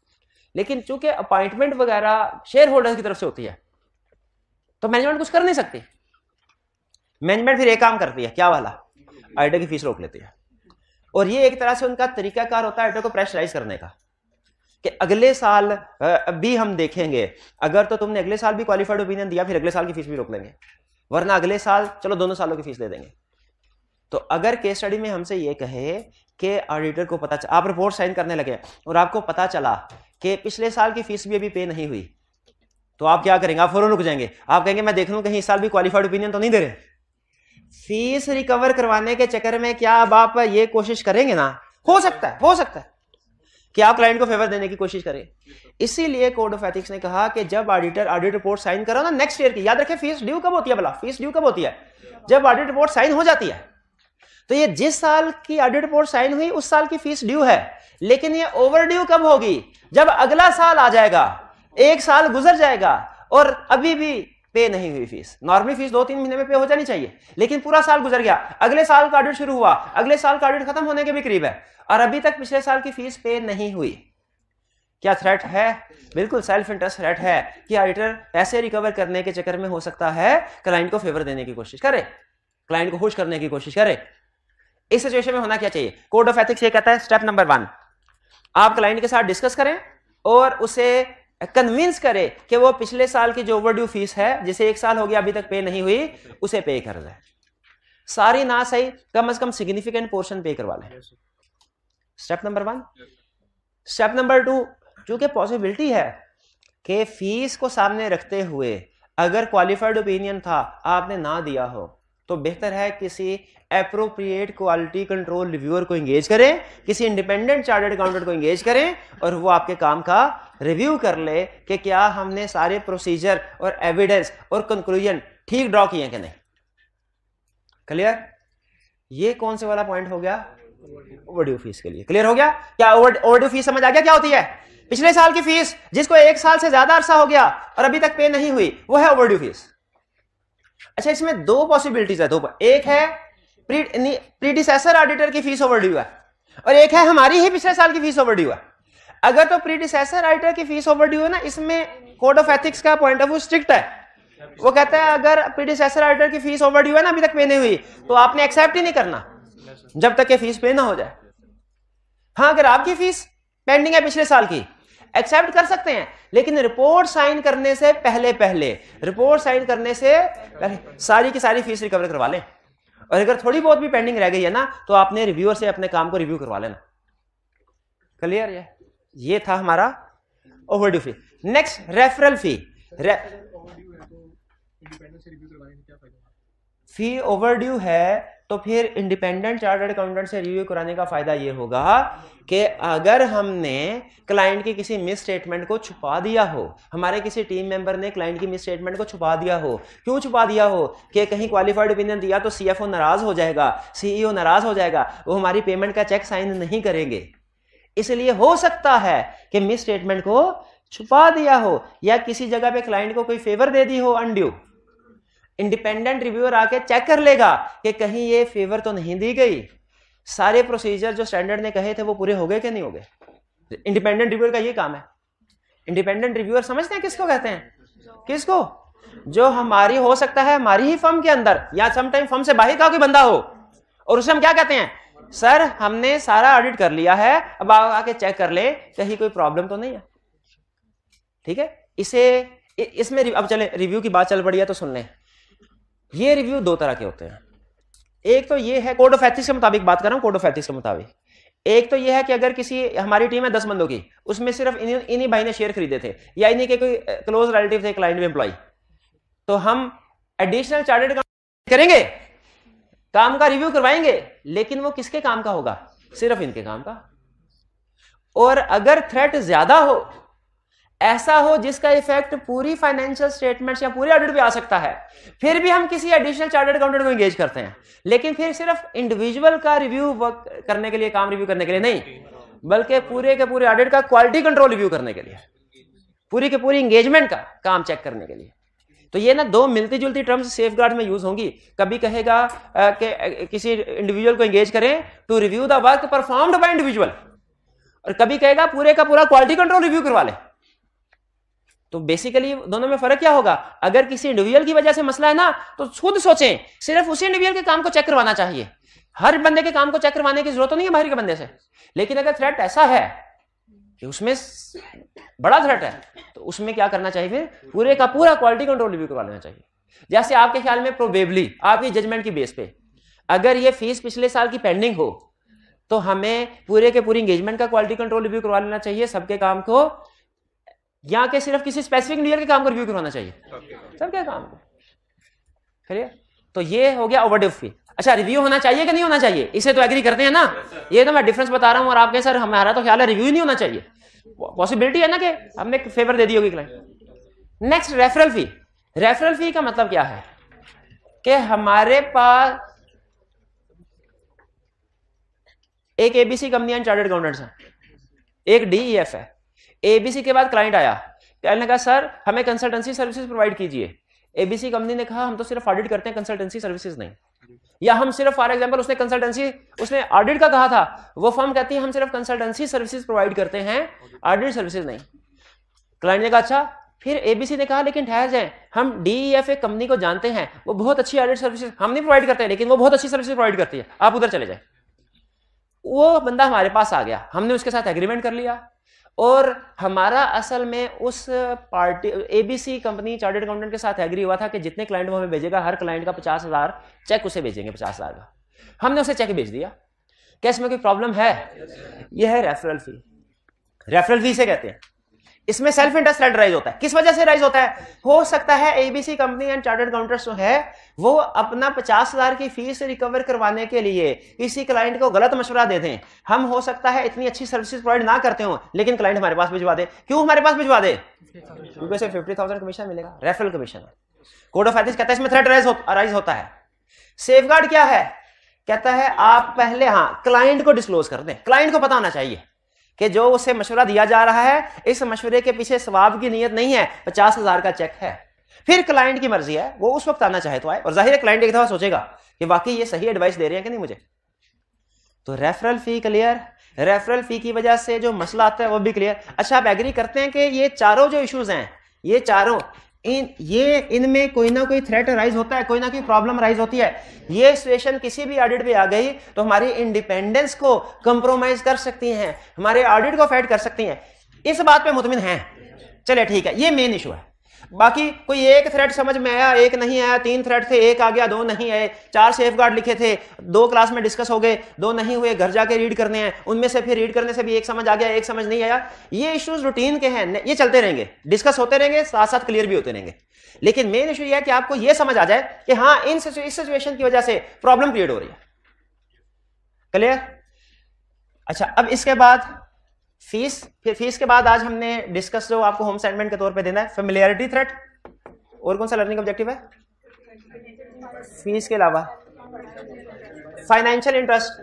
लेकिन चूंकि अपॉइंटमेंट वगैरह शेयर होल्डर की तरफ से होती है तो मैनेजमेंट कुछ कर नहीं सकती। मैनेजमेंट फिर एक काम करती है, क्या वाला? ऑडिटर की फीस रोक लेती है। और ये एक तरह से उनका तरीकाकार होता है ऑडिटर को प्रेशराइज करने का, कि अगले साल भी हम देखेंगे, अगर तो तुमने अगले साल भी क्वालिफाइड ओपिनियन दिया फिर अगले साल की फीस भी रोक लेंगे, वरना अगले साल चलो दोनों सालों की फीस दे देंगे। तो अगर केस स्टडी में हमसे ये कहे कि ऑडिटर को पता आप रिपोर्ट साइन करने लगे और आपको पता चला कि पिछले साल की फीस भी अभी पे नहीं हुई, तो आप क्या करेंगे? आप फौरन रुक जाएंगे। आप कहेंगे मैं देख लूं कहीं इस साल भी क्वालिफाइड ओपिनियन तो नहीं दे रहे। फीस रिकवर करवाने के चक्कर में क्या अब आप ये कोशिश करेंगे ना? हो सकता है कि आप क्लाइंट को फेवर देने की कोशिश करें। इसीलिए कोड ऑफ एथिक्स ने कहा कि जब ऑडिटर ऑडिट रिपोर्ट साइन करो ना नेक्स्ट ईयर की, याद रखें फीस ड्यू कब होती है? भला फीस ड्यू कब होती है? जब ऑडिट रिपोर्ट साइन हो जाती है। तो ये जिस साल की ऑडिट रिपोर्ट साइन हुई उस साल की फीस ड्यू है, लेकिन ये ओवर ड्यू कब होगी? जब अगला साल आ जाएगा, एक साल गुजर जाएगा और अभी भी पे नहीं हुई फीस। नॉर्मली फीस 2-3 महीने में पे हो जानी चाहिए, लेकिन पूरा साल गुजर गया, अगले साल का ऑडिट शुरू हुआ, अगले साल का ऑडिट खत्म होने के भी करीब है और अभी तक पिछले साल की फीस पे नहीं हुई। क्या थ्रेट है? बिल्कुल सेल्फ इंटरेस्ट थ्रेट है कि ऑडिटर पैसे रिकवर करने के चक्कर में हो सकता है क्लाइंट को फेवर देने की कोशिश करे, क्लाइंट को खुश करने की कोशिश करे। इस सिचुएशन में होना क्या चाहिए? कोड ऑफ एथिक्स ये कहता है स्टेप नंबर 1, आप क्लाइंट के साथ डिस्कस करें और उसे कन्विंस करे कि वो पिछले साल की जो ओवरड्यू फीस है, जिसे 1 साल हो गया अभी तक पे नहीं हुई, उसे पे कर दे। सारी ना सही, कम से कम सिग्निफिकेंट पोर्शन पे करवा लें। Step number 1। स्टेप नंबर 2, चूंकि पॉसिबिलिटी है कि फीस को सामने रखते हुए अगर क्वालिफाइड ओपिनियन था आपने ना दिया हो, तो बेहतर है किसी एप्रोप्रिएट क्वालिटी कंट्रोल रिव्यूअर को एंगेज करें, किसी इंडिपेंडेंट चार्टर्ड अकाउंटेंट को एंगेज करें और वो आपके काम का रिव्यू कर ले कि क्या हमने सारे प्रोसीजर और एविडेंस और कंक्लूजन ठीक ड्रॉ किए कि नहीं। क्लियर? ये कौन से वाला पॉइंट हो गया? ओवरड्यू फीस के लिए। क्लियर हो गया? क्या ओवरड्यू फीस समझ आ गया क्या होती है? पिछले साल की फीस जिसको 1 साल से ज्यादा अरसा हो गया और अभी तक पे नहीं हुई, वो है ओवरड्यू फीस। अच्छा, इसमें 2 पॉसिबिलिटीज है, 2। एक है प्रीडिसेसर ऑडिटर की फीस ओवरड्यू है और एक है हमारी ही पिछले साल की फीस ओवरड्यू है। अगर तो प्रीडिसेसर ऑडिटर की फीस ओवरड्यू है ना, इसमें कोड ऑफ एथिक्स का पॉइंट ऑफ व्यू स्ट्रिक्ट है। वो कहता है अगर प्रीडिसेसर ऑडिटर की फीस ओवरड्यू है ना, अभी तक पे नहीं हुई, तो आपने एक्सेप्ट ही नहीं करना जब तक कि फीस पे ना हो जाए। हाँ, अगर आपकी फीस पेंडिंग है पिछले साल की, एक्सेप्ट कर सकते हैं, लेकिन रिपोर्ट साइन करने से पहले सारी की सारी फीस रिकवर करवा लें। और अगर थोड़ी बहुत भी पेंडिंग रह गई है ना, तो आपने रिव्यूअर से अपने काम को रिव्यू करवा लेना। क्लियर? ये था हमारा overdue fee. Next, referral fee. Fee overdue है तो फिर इंडिपेंडेंट चार्टर्ड अकाउंटेंट से रिव्यू कराने का फायदा ये होगा कि अगर हमने क्लाइंट की किसी मिस स्टेटमेंट को छुपा दिया हो, हमारे किसी टीम मेंबर ने क्लाइंट की मिस स्टेटमेंट को छुपा दिया हो, क्यों छुपा दिया हो कि कहीं क्वालिफाइड ओपिनियन दिया तो सीएफओ नाराज हो जाएगा, सीईओ नाराज हो जाएगा, वो हमारी पेमेंट का चेक साइन नहीं करेंगे। इसलिए हो सकता है कि मिस स्टेटमेंट को छुपा दिया हो या किसी जगह पे क्लाइंट को कोई फेवर दे दी हो अनड्यू। इंडिपेंडेंट रिव्यूअर आके चेक कर लेगा कि कहीं ये फेवर तो नहीं दी गई, सारे प्रोसीजर जो स्टैंडर्ड ने कहे थे वो पूरे हो गए कि नहीं हो गए। इंडिपेंडेंट रिव्यूअर का ये काम है। इंडिपेंडेंट रिव्यूअर समझते हैं किसको कहते हैं? किसको? जो हमारी हो सकता है हमारी ही फर्म के अंदर या समटाइम फर्म से बाहर का कोई बंदा हो और उसे हम क्या कहते हैं, सर हमने सारा ऑडिट कर लिया है, अब आप आके चेक कर ले कहीं कोई प्रॉब्लम तो नहीं है। ठीक है, इसमें अब चले रिव्यू की बात चल पड़ी है तो सुन लें। ये रिव्यू दो तरह के होते हैं। एक तो ये है कोड ऑफ एथिक्स के मुताबिक बात कर रहा हूं, कोड ऑफ एथिक्स के मुताबिक। एक तो ये है कि अगर किसी हमारी टीम है 10 बंदों की, उसमें सिर्फ इन्हीं भाई ने शेयर खरीदे थे या इन्हीं के कोई क्लोज रिलेटिव थे क्लाइंट में एम्प्लॉय, तो हम एडिशनल चार्टर्ड करेंगे, काम का रिव्यू करवाएंगे, लेकिन वो किसके काम का होगा? सिर्फ इनके काम का। और अगर थ्रेट ज्यादा हो, ऐसा हो जिसका इफेक्ट पूरी फाइनेंशियल स्टेटमेंट्स या पूरे ऑडिट पे आ सकता है, फिर भी हम किसी एडिशनल चार्टर्ड अकाउंटेंट को एंगेज करते हैं, लेकिन फिर सिर्फ इंडिविजुअल का रिव्यू करने के लिए, काम रिव्यू करने के लिए नहीं, बल्कि पूरे के पूरे ऑडिट का क्वालिटी कंट्रोल रिव्यू करने के लिए, पूरी के पूरी एंगेजमेंट का काम चेक करने के लिए। तो ये ना दो मिलती जुलती टर्म्स सेफगार्ड में यूज होंगी। कभी कहेगा कि किसी इंडिविजुअल को एंगेज करें to review the work performed by individual, और कभी कहेगा पूरे का पूरा क्वालिटी कंट्रोल रिव्यू करवा ले। तो बेसिकली दोनों में फर्क क्या होगा? अगर किसी इंडिविजुअल की वजह से मसला है ना, तो खुद सोचें, सिर्फ उसी इंडिविजुअल के काम को चेक करवाना चाहिए, हर बंदे के काम को चेक करवाने की जरूरत तो नहीं है बाहर के बंदे से। लेकिन अगर थ्रेट ऐसा है कि उसमें बड़ा थ्रेट है, तो उसमें क्या करना चाहिए? फिर पूरे का पूरा क्वालिटी कंट्रोल रिव्यू करवा लेना चाहिए। जैसे आपके ख्याल में प्रोबेबली आपकी जजमेंट की बेस पे अगर ये फीस पिछले साल की पेंडिंग हो, तो हमें पूरे के पूरी एंगेजमेंट का क्वालिटी कंट्रोल रिव्यू करवा लेना चाहिए, सबके काम को, या कि सिर्फ किसी स्पेसिफिक इंडिविजुअल के काम को रिव्यू करवाना चाहिए? सबके काम को। करिए, तो ये हो गया ओवरड्यू फी। अच्छा, रिव्यू होना चाहिए कि नहीं होना चाहिए? इसे तो एग्री करते हैं ना। ये तो मैं डिफरेंस बता रहा हूं और आपके सर हमारा तो ख्याल है रिव्यू ही नहीं होना चाहिए। पॉसिबिलिटी है ना कि हमने फेवर दे दी होगी क्लाइंट। नेक्स्ट, रेफरल फी। रेफरल फी का मतलब क्या है कि हमारे पास एक ABC company and chartered accountants है, एक डीईएफ है। एबीसी के बाद क्लाइंट आया, क्लाइंट ने कहा सर हमें कंसल्टेंसी सर्विसेज प्रोवाइड कीजिए। एबीसी कंपनी ने कहा हम तो सिर्फ ऑडिट करते हैं, कंसल्टेंसी सर्विसेज नहीं। या हम सिर्फ, फॉर एग्जांपल उसने ऑडिट का कहा था, वो फर्म कहती है हम सिर्फ कंसल्टेंसी सर्विसेज प्रोवाइड करते हैं, ऑडिट सर्विसेज नहीं। क्लाइंट ने कहा अच्छा। फिर एबीसी ने कहा लेकिन ठहर जाए, हम डीईएफ एक कंपनी को जानते हैं, वो बहुत अच्छी ऑडिट सर्विसेज हम नहीं प्रोवाइड करते, लेकिन वो बहुत अच्छी सर्विसेज प्रोवाइड करती है, आप उधर चले जाए। वो बंदा हमारे पास आ गया, हमने उसके साथ एग्रीमेंट कर लिया, और हमारा असल में उस party ABC company chartered accountant के साथ एग्री हुआ था कि जितने क्लाइंट वो हमें भेजेगा, हर क्लाइंट का 50,000 चेक उसे भेजेंगे, 50,000 का। हमने उसे चेक भेज दिया। क्या इसमें कोई प्रॉब्लम है? यह है रेफरल फी। रेफरल फी से कहते हैं, इसमें सेल्फ इंटरेस्ट राइज होता है। किस वजह से राइज होता है? हो सकता है ABC company and chartered accountants जो है वो अपना 50,000 की फीस रिकवर करवाने के लिए किसी क्लाइंट को गलत मशवरा दे दें। हम हो सकता है इतनी अच्छी सर्विसेज प्रोवाइड ना करते हो, लेकिन क्लाइंट हमारे पास भिजवा दे। क्यों हमारे पास भिजवा दे? क्योंकि उसे 50,000 कमीशन मिलेगा, referral commission. Code of ethics कहता है इसमें थ्रेट राइज होता है। सेफगार्ड क्या है? कहता है आप पहले क्लाइंट को डिस्क्लोज कर दें। क्लाइंट को पता होना चाहिए कि जो उसे मशवरा दिया जा रहा है, इस मशवरे के पीछे सवाब की नीयत नहीं है, 50,000 का चेक है। फिर क्लाइंट की मर्जी है, वो उस वक्त आना चाहे तो आए, और जाहिर है क्लाइंट एक दफा सोचेगा कि वाकई ये सही एडवाइस दे रहे हैं कि नहीं मुझे। तो referral fee clear. Referral fee की वजह से जो मसला आता है वो भी क्लियर। अच्छा, आप एग्री करते हैं कि ये चारों जो इश्यूज हैं, ये चारों इनमें कोई ना कोई थ्रेट राइज होता है, कोई ना कोई प्रॉब्लम राइज होती है। ये सिचुएशन किसी भी ऑडिट पे आ गई तो हमारी इंडिपेंडेंस को कंप्रोमाइज कर सकती हैं, हमारे ऑडिट को अफेक्ट कर सकती हैं। इस बात पे मुतमिन हैं? चले ठीक है, ये मेन इशू है। बाकी कोई एक थ्रेट समझ में आया, एक नहीं आया, 3 थ्रेट थे, एक आ गया, 2 नहीं आए, 4 सेफगार्ड लिखे थे, 2 क्लास में डिस्कस हो गए, 2 नहीं हुए, घर जाके रीड करने हैं, उनमें से फिर रीड करने से भी एक समझ आ गया, एक समझ नहीं आया। ये इश्यूज रूटीन के हैं, ये चलते रहेंगे, डिस्कस होते रहेंगे, साथ साथ क्लियर भी होते रहेंगे। लेकिन मेन इशू ये है कि आपको ये समझ आ जाए कि हाँ इस सिचुएशन की वजह से प्रॉब्लम क्रिएट हो रही है। क्लियर? अच्छा, अब इसके बाद फीस, फिर फीस के बाद आज हमने डिस्कस जो आपको होम असाइनमेंट के तौर पे देना है फेमिलियरिटी थ्रेट, और कौन सा लर्निंग ऑब्जेक्टिव है फीस के अलावा? Financial interest.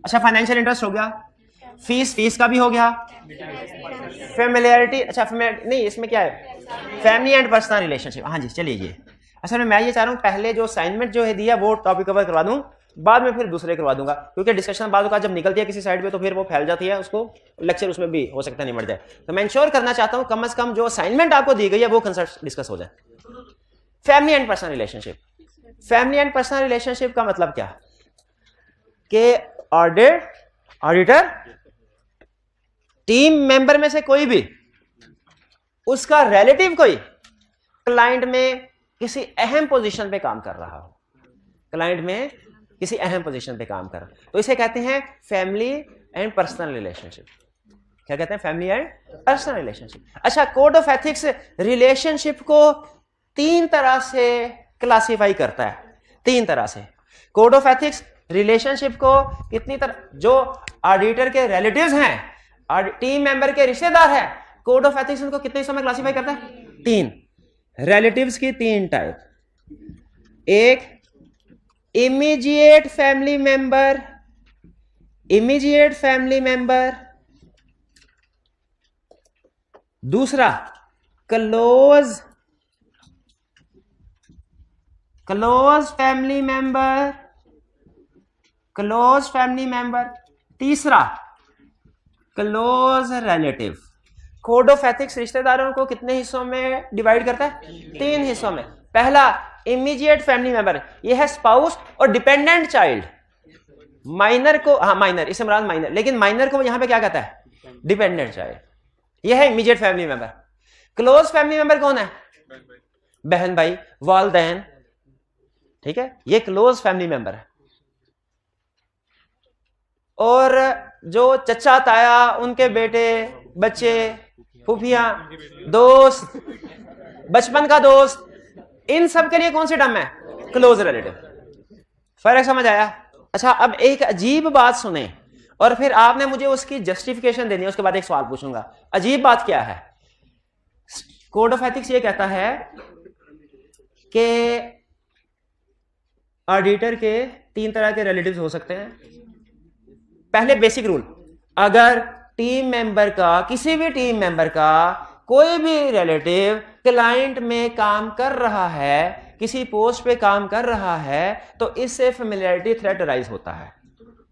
अच्छा, फाइनेंशियल इंटरेस्ट हो गया, फीस का भी हो गया, फेमिलियरिटी, अच्छा नहीं इसमें क्या है, फैमिली एंड पर्सनल रिलेशनशिप। हाँ जी, चलिए ये असल में मैं ये चाह रहा हूँ पहले जो असाइनमेंट जो है दिया वो टॉपिक कवर करवा दूं, बाद में फिर दूसरे करवा दूंगा, क्योंकि डिस्कशन बाद का जब निकलती है किसी साइड पे तो फिर वो फैल जाती है, उसको लेक्चर उसमें भी हो सकता है नहीं मर जाए। तो मैं इंश्योर करना चाहता हूं कम से कम जो असाइनमेंट आपको दी गई है वो कंसेप्ट डिस्कस हो जाए। Family and personal relationship. Family and personal relationship का मतलब क्या कि ऑडिटर टीम मेंबर में से कोई भी उसका रिलेटिव कोई क्लाइंट में किसी अहम पोजीशन पे काम कर रहा हो, क्लाइंट में किसी अहम पोजीशन पे काम कर रहा हो, तो इसे कहते हैं फैमिली एंड पर्सनल रिलेशनशिप। क्या कहते हैं? Family and personal relationship. अच्छा, कोड ऑफ एथिक्स रिलेशनशिप को 3 तरह से क्लासिफाई करता है, 3 तरह से। कोड ऑफ एथिक्स रिलेशनशिप को कितनी तरह, जो ऑडिटर के रिलेटिव्स हैं, टीम मेंबर के रिश्तेदार हैं, कोड ऑफ एथिक्स उनको कितने हिस्सों में क्लासिफाई करता है? 3। रिलेटिव्स की 3 टाइप। एक immediate family member, immediate family member. दूसरा close family member, close family member. तीसरा close relative. Code of ethics रिश्तेदारों को कितने हिस्सों में डिवाइड करता है? 3 हिस्सों में। पहला इमीडिएट फैमिली मेंबर, यह है स्पाउस और डिपेंडेंट चाइल्ड। माइनर को, हाँ माइनर, इससे मुराद माइनर, लेकिन माइनर को यहां पे क्या कहता है? Dependent child. यह है immediate family member. Close family member कौन है? बहन भाई, वालदैन, ठीक है, ये क्लोज फैमिली मेंबर है। और जो चचा ताया, उनके बेटे, बच्चे, फूफियां, दोस्त, बचपन का दोस्त, इन सब के लिए कौन सी टर्म है? Close relative. फर्क समझ आया? अच्छा, अब एक अजीब बात सुने और फिर आपने मुझे उसकी जस्टिफिकेशन देनी है, उसके बाद एक सवाल पूछूंगा। अजीब बात क्या है? कोड ऑफ एथिक्स ये कहता है कि ऑडिटर के 3 तरह के रिलेटिव्स हो सकते हैं। पहले बेसिक रूल, अगर टीम मेंबर का, किसी भी टीम मेंबर का कोई भी रिलेटिव क्लाइंट में काम कर रहा है, किसी पोस्ट पे काम कर रहा है, तो इससे फेमिलियरिटी थ्रेट राइज होता है।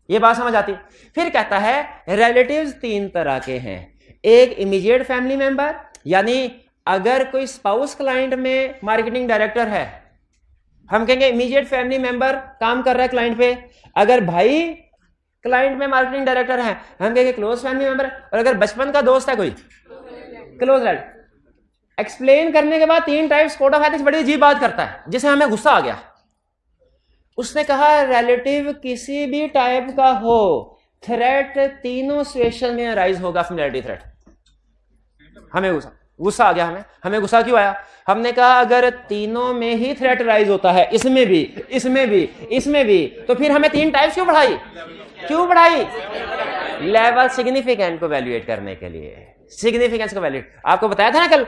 ये बात समझ आती है? फिर कहता है रिलेटिव्स 3 तरह के हैं। एक इमीडिएट फैमिली मेंबर, यानी अगर कोई स्पाउस क्लाइंट में मार्केटिंग डायरेक्टर है, हम कहेंगे इमीडिएट फैमिली मेंबर काम कर रहा है क्लाइंट पे। अगर भाई क्लाइंट में मार्केटिंग डायरेक्टर है, हम कहेंगे क्लोज फैमिली मेंबर। और अगर बचपन का दोस्त है कोई, क्लोज रिलेटिव। एक्सप्लेन करने के बाद 3 टाइप्स कोड ऑफ एथिक्स बड़ी अजीब बात करता है, जिसे हमें गुस्सा आ गया। उसने कहा रिलेटिव किसी भी टाइप का हो, थ्रेट तीनों सिचुएशन में राइज होगा, फेमिलियरिटी थ्रेट। हमें गुस्सा आ गया। हमें गुस्सा क्यों आया? हमने कहा अगर तीनों में ही थ्रेट राइज होता है, इसमें भी, इसमें भी, इसमें भी, तो फिर हमें 3 टाइप्स क्यों बढ़ाई? लेवल सिग्निफिकेंट को वैल्यूएट करने के लिए, सिग्निफिकेंस को वैल्यूएट। आपको बताया था ना कल,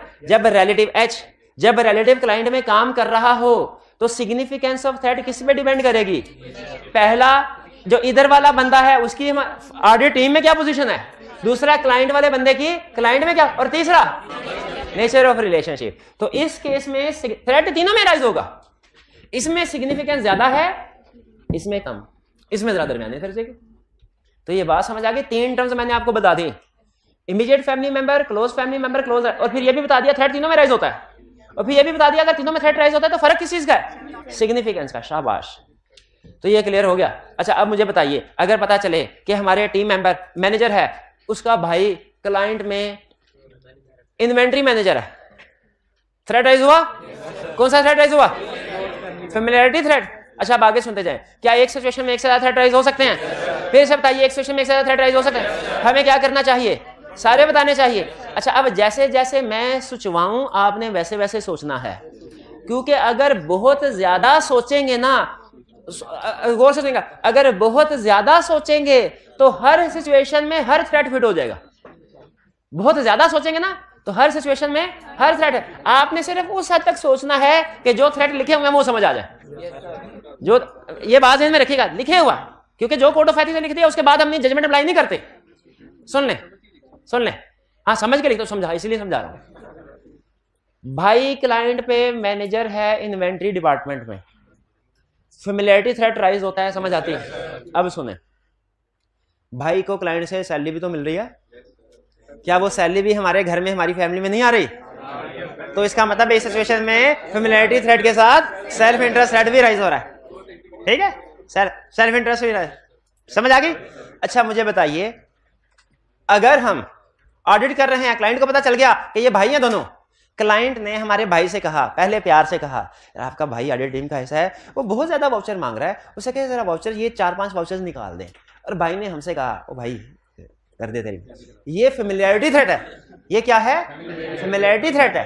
जब रिलेटिव क्लाइंट में काम कर रहा हो तो सिग्निफिकेंस ऑफ थ्रेट किस पे डिपेंड करेगी? पहला, जो इधर वाला बंदा है उसकी ऑडिट टीम में क्या पोजीशन है, दूसरा क्लाइंट वाले बंदे की क्लाइंट में क्या, और तीसरा नेचर ऑफ रिलेशनशिप। तो इस केस में थ्रेट तीनों में राइज होगा। इसमें सिग्निफिकेंस ज्यादा है, इसमें कम, इसमें ज्यादा दरमियाने दर्जे की। तो ये बात समझ आ गई। 3 टर्म्स मैंने आपको बता दी, immediate family member, close family member, close, और फिर ये भी बता दिया थ्रेट तीनों में राइज होता है, और फिर ये भी बता दिया अगर तीनों में थ्रेट राइज होता है तो फर्क किस चीज का है? सिग्निफिकेंस का। शाबाश, तो ये क्लियर हो गया। अच्छा, अब मुझे बताइए, अगर पता चले कि हमारे टीम मेंबर मैनेजर है, उसका भाई क्लाइंट में इन्वेंट्री मैनेजर है, थ्रेट राइज हुआ? कौन सा थ्रेट राइज हुआ? Familiarity threat. अच्छा अब आगे सुनते जाएं, क्या एक सिचुएशन में एक से ज्यादा थ्रेट राइज हो सकते हैं? फिर से बताइए, एक सिचुएशन में एक से ज्यादा थ्रेट राइज हो सकते हैं? हमें क्या करना चाहिए? सारे बताने चाहिए। अच्छा अब जैसे जैसे मैं सोचवाऊं आपने वैसे वैसे सोचना है, क्योंकि अगर बहुत ज्यादा सोचेंगे ना, गौर से सुनिएगा, अगर बहुत ज्यादा सोचेंगे तो हर सिचुएशन में हर थ्रेट फिट हो जाएगा। बहुत ज्यादा सोचेंगे ना तो हर सिचुएशन में हर थ्रेट है। आपने सिर्फ उस हद तक सोचना है कि जो थ्रेट लिखे हुए हैं वो समझ आ जाए। जो ये बात ध्यान में रखिएगा, लिखे हुआ, क्योंकि जो कोड ऑफ एथिक्स लिख दिया उसके बाद हम जजमेंट अप्लाई नहीं करते। सुन ले, हाँ समझ के लिख दो, समझा इसलिए समझा रहा हूं। भाई क्लाइंट पे मैनेजर है इन्वेंट्री डिपार्टमेंट में, फेमिलियरिटी थ्रेट राइज होता है, समझ आती है? अब सुने, भाई को क्लाइंट से सैलरी भी तो मिल रही है, क्या वो सैलरी भी हमारे घर में हमारी फैमिली में नहीं आ रही? तो इसका मतलब इस सिचुएशन में फेमिलियरिटी थ्रेट के साथ सेल्फ इंटरेस्ट थ्रेट भी राइज हो रहा है। ठीक है, सेल्फ इंटरेस्ट भी राइज, समझ आ गई? अच्छा मुझे बताइए, अगर हम ऑडिट कर रहे हैं, क्लाइंट को पता चल गया कि ये भाई हैं दोनों, क्लाइंट ने हमारे भाई से कहा, पहले प्यार से कहा, आपका भाई ऑडिट टीम का ऐसा है, वो बहुत ज्यादा वाउचर मांग रहा है, उसे कहे जरा वाउचर ये 4-5 वाउचर्स निकाल दें। और भाई ने हमसे कहा, ओ भाई कर दे तेरी। ये फेमिलियरिटी थ्रेट है। ये क्या है? फेमिलियरिटी थ्रेट है।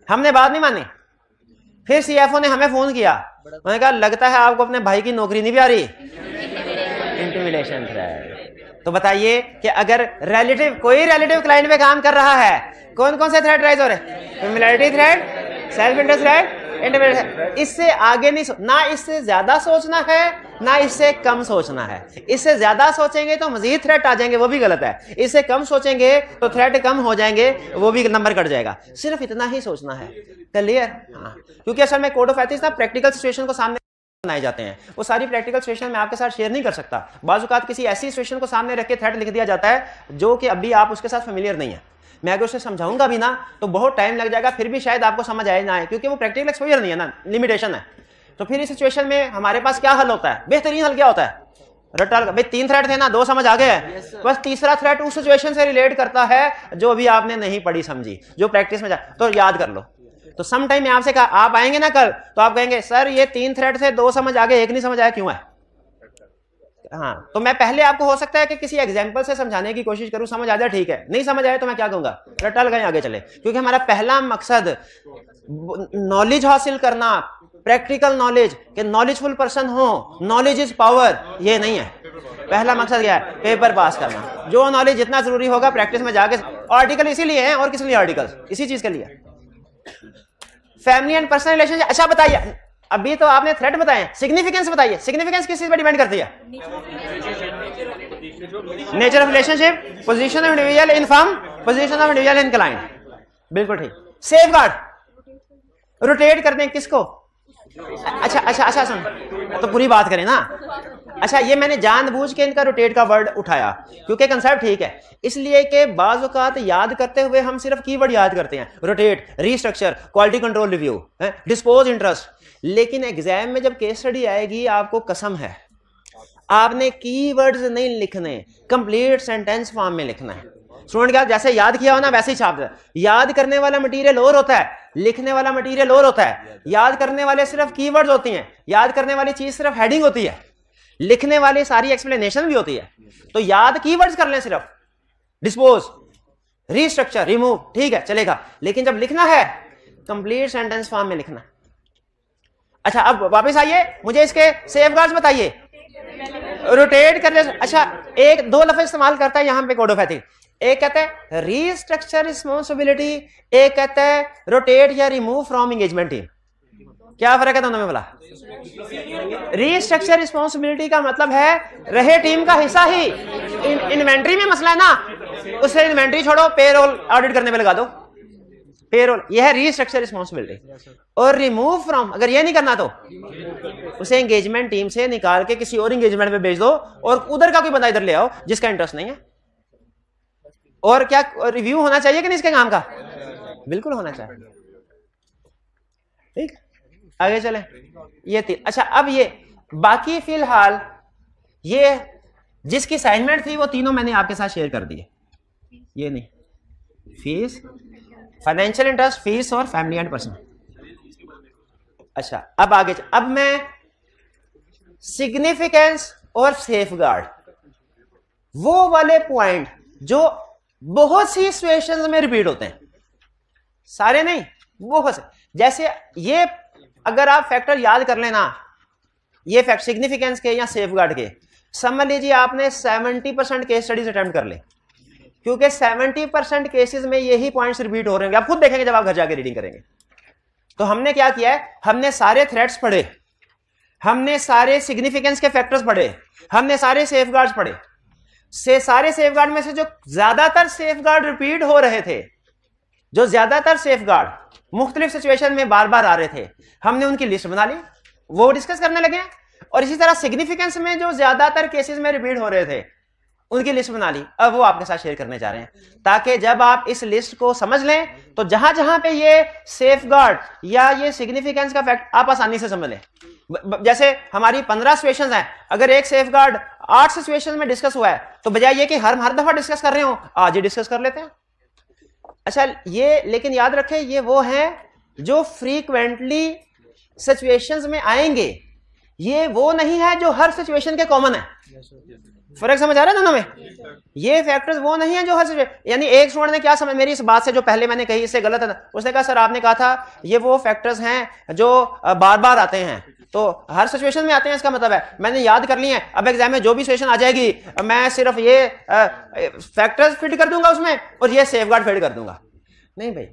हमने बात नहीं मानी। फिर सीएफओ ने हमें फोन किया, उन्होंने कहा लगता है आपको अपने भाई की नौकरी नहीं प्यारी, इंटिमिडेशन थ्रेट। तो बताइए कि अगर कोई रिलेटिव क्लाइंट पे काम कर रहा है, कौन कौन से थ्रेट राइज हो रहे हैं? Familiarity threat, self interest threat, intimidation. इससे आगे नहीं ना इससे ज्यादा सोचना है ना इससे कम सोचना है। इससे ज्यादा सोचेंगे तो मजीद थ्रेट आ जाएंगे, वो भी गलत है। इससे कम सोचेंगे तो थ्रेट कम हो जाएंगे, वो भी नंबर कट जाएगा। सिर्फ इतना ही सोचना है। क्लियर? हाँ, क्योंकि असल में कोड ऑफ एथिक्स ना प्रैक्टिकल सिचुएशन को सामने बनाए जाते हैं, वो सारी प्रैक्टिकल सिचुएशन मैं आपके साथ शेयर नहीं कर सकता। बाज़-औक़ात किसी ऐसी सिचुएशन को सामने रख के थ्रेट लिख दिया जाता है जो कि अभी आप उसके साथ फेमिलियर नहीं है। मैं अगर उसे समझाऊंगा भी ना तो बहुत टाइम लग जाएगा, फिर भी शायद आपको समझ आए ना आए, क्योंकि वो प्रैक्टिकल एक्सपोजर नहीं है ना, लिमिटेशन है। तो फिर इस सिचुएशन में हमारे पास क्या हल होता है? बेहतरीन हल क्या होता है? रट्टा भाई 3 थ्रेट थे ना, 2 समझ आ गए, बस तीसरा थ्रेट उस सिचुएशन से रिलेट करता है जो अभी आपने नहीं पढ़ी समझी, जो प्रैक्टिस में तो याद कर लो। तो सम टाइम में आपसे कहा, आप आएंगे ना कल तो आप कहेंगे सर ये 3 थ्रेट थे, 2 समझ आ गए, 1 नहीं समझ आया, क्यों है? हाँ, तो मैं पहले आपको हो सकता है कि किसी एग्जांपल से समझाने की कोशिश करूं, समझ आ जाए ठीक है, नहीं समझ आए तो मैं क्या कहूंगा, रट्टा लगाएं आगे चले। क्योंकि हमारा पहला मकसद नॉलेज हासिल करना, प्रैक्टिकल नॉलेज, कि नॉलेजफुल पर्सन हो, नॉलेज इज पावर, ये नहीं है। पहला मकसद क्या है? पेपर पास करना। जो नॉलेज जितना जरूरी होगा प्रैक्टिस में जाके, आर्टिकल इसीलिए है, और किस लिए आर्टिकल? इसी चीज के लिए। Family and personal relationship. अच्छा बताइए, अभी तो आपने थ्रेट बताए, सिग्निफिकेंस बताइए, सिग्निफिकेंस किस चीज पर डिपेंड करती है? Nature of relationship, position of individual in firm, position of individual in client. बिल्कुल ठीक। सेफगार्ड, रोटेट करते हैं किसको? अच्छा सुन, तो पूरी बात करें ना। अच्छा, ये मैंने जानबूझ के इनका रोटेट का वर्ड उठाया क्योंकि कंसेप्ट ठीक है, इसलिए कि बाज़ औक़ात याद करते हुए हम सिर्फ कीवर्ड याद करते हैं, rotate, restructure, quality control review, dispose, interest. लेकिन एग्जाम में जब केस स्टडी आएगी, आपको कसम है आपने कीवर्ड्स नहीं लिखने, कंप्लीट सेंटेंस फॉर्म में लिखना है। स्टूडेंट क्या जैसे याद किया हो ना वैसे ही छाप दे। याद करने वाला मटेरियल और होता है, लिखने वाला मटेरियल और होता है। याद करने वाले सिर्फ कीवर्ड्स होती हैं, याद करने वाली चीज सिर्फ हेडिंग होती है, लिखने वाली सारी एक्सप्लेनेशन भी होती है। तो याद कीवर्ड्स कर लें सिर्फ, डिस्पोज, रीस्ट्रक्चर, रिमूव, ठीक है चलेगा। लेकिन जब लिखना है कंप्लीट सेंटेंस फॉर्म में लिखना। अच्छा, अब वापस आइए, मुझे इसके सेफगार्ड्स बताइए। रोटेट कर ले। अच्छा, 1-2 लफ्ज इस्तेमाल करता है यहां पे कोड ऑफ एथिक्स। एक कहता है रीस्ट्रक्चर रिस्पॉन्सिबिलिटी, एक कहता है रोटेट या रिमूव फ्रॉम एंगेजमेंट टीम। क्या फर्क है दोनों में? बोला रीस्ट्रक्चर रिस्पॉन्सिबिलिटी का मतलब है रहे टीम का हिस्सा ही। इन्वेंट्री में मसला है ना, उससे इन्वेंट्री छोड़ो, पेरोल ऑडिट करने में लगा दो, पेरोल, यह है रीस्ट्रक्चर रिस्पॉन्सिबिलिटी। और रिमूव फ्रॉम, अगर ये नहीं करना तो उसे एंगेजमेंट टीम से निकाल के किसी और एंगेजमेंट में भेज दो और उधर का कोई बंदा इधर ले आओ जिसका इंटरेस्ट नहीं है। और क्या रिव्यू होना चाहिए कि नहीं इसके काम का? बिल्कुल होना चाहिए। ठीक, आगे चले। ये 3। अच्छा, अब ये बाकी फिलहाल ये जिसकी असाइनमेंट थी वो तीनों मैंने आपके साथ शेयर कर दिए। ये नहीं, फीस, फाइनेंशियल इंटरेस्ट, फीस और फैमिली एंड पर्सनल। अच्छा, अब आगे अब मैं सिग्निफिकेंस और सेफगार्ड, वो वाले पॉइंट जो बहुत सी सिचुएशंस में रिपीट होते हैं, सारे नहीं बहुत से। जैसे ये अगर आप फैक्टर याद कर लेना, ये फैक्ट सिग्निफिकेंस के या सेफगार्ड के, समझ लीजिए आपने 70% केस स्टडीज अटेम्प्ट कर ले, क्योंकि 70% केसेस में यही पॉइंट्स रिपीट हो रहे होंगे, आप खुद देखेंगे जब आप घर जाके रीडिंग करेंगे। तो हमने क्या किया है, हमने सारे थ्रेट्स पढ़े, हमने सारे सिग्निफिकेंस के फैक्टर्स पढ़े, हमने सारे सेफगार्ड्स पढ़े। सारे सेफगार्ड में से जो ज्यादातर सेफगार्ड रिपीट हो रहे थे, जो ज्यादातर सेफगार्ड मुख्तलिफ सिचुएशन में बार बार आ रहे थे, हमने उनकी लिस्ट बना ली, वो डिस्कस करने लगे। और इसी तरह सिग्निफिकेंस में जो ज्यादातर केसेस में रिपीट हो रहे थे, उनकी लिस्ट बना ली, अब वो आपके साथ शेयर करने जा रहे हैं, ताकि जब आप इस लिस्ट को समझ लें तो जहां जहां पे ये सेफगार्ड या ये सिग्निफिकेंस का फैक्ट आप आसानी से समझ लें। जैसे हमारी 15 सिचुएशंस हैं, अगर एक सेफगार्ड 8 सिचुएशंस में डिस्कस हुआ है, तो बजाय ये कि हर दफा डिस्कस कर रहे हो, आज ही डिस्कस कर लेते हैं। अच्छा, ये लेकिन याद रखें, ये वो है जो फ्रीक्वेंटली सिचुएशंस में आएंगे, ये वो नहीं है जो हर सिचुएशन के कॉमन है। फर्क समझ आ रहा है दोनों में? ये फैक्टर्स वो नहीं है जो हर सिचुएशन, यानी एक स्टूडेंट ने क्या समझ, मेरी इस बात से जो पहले मैंने कही इससे गलत है ना, उसने कहा सर आपने कहा था ये वो फैक्टर्स हैं जो बार बार आते हैं, तो हर सिचुएशन में आते हैं, इसका मतलब है मैंने याद कर लिए, अब एग्जाम में जो भी सिचुएशन आ जाएगी मैं सिर्फ ये फैक्टर्स फिट कर दूंगा उसमें और ये सेफगार्ड फिट कर दूंगा। नहीं भाई,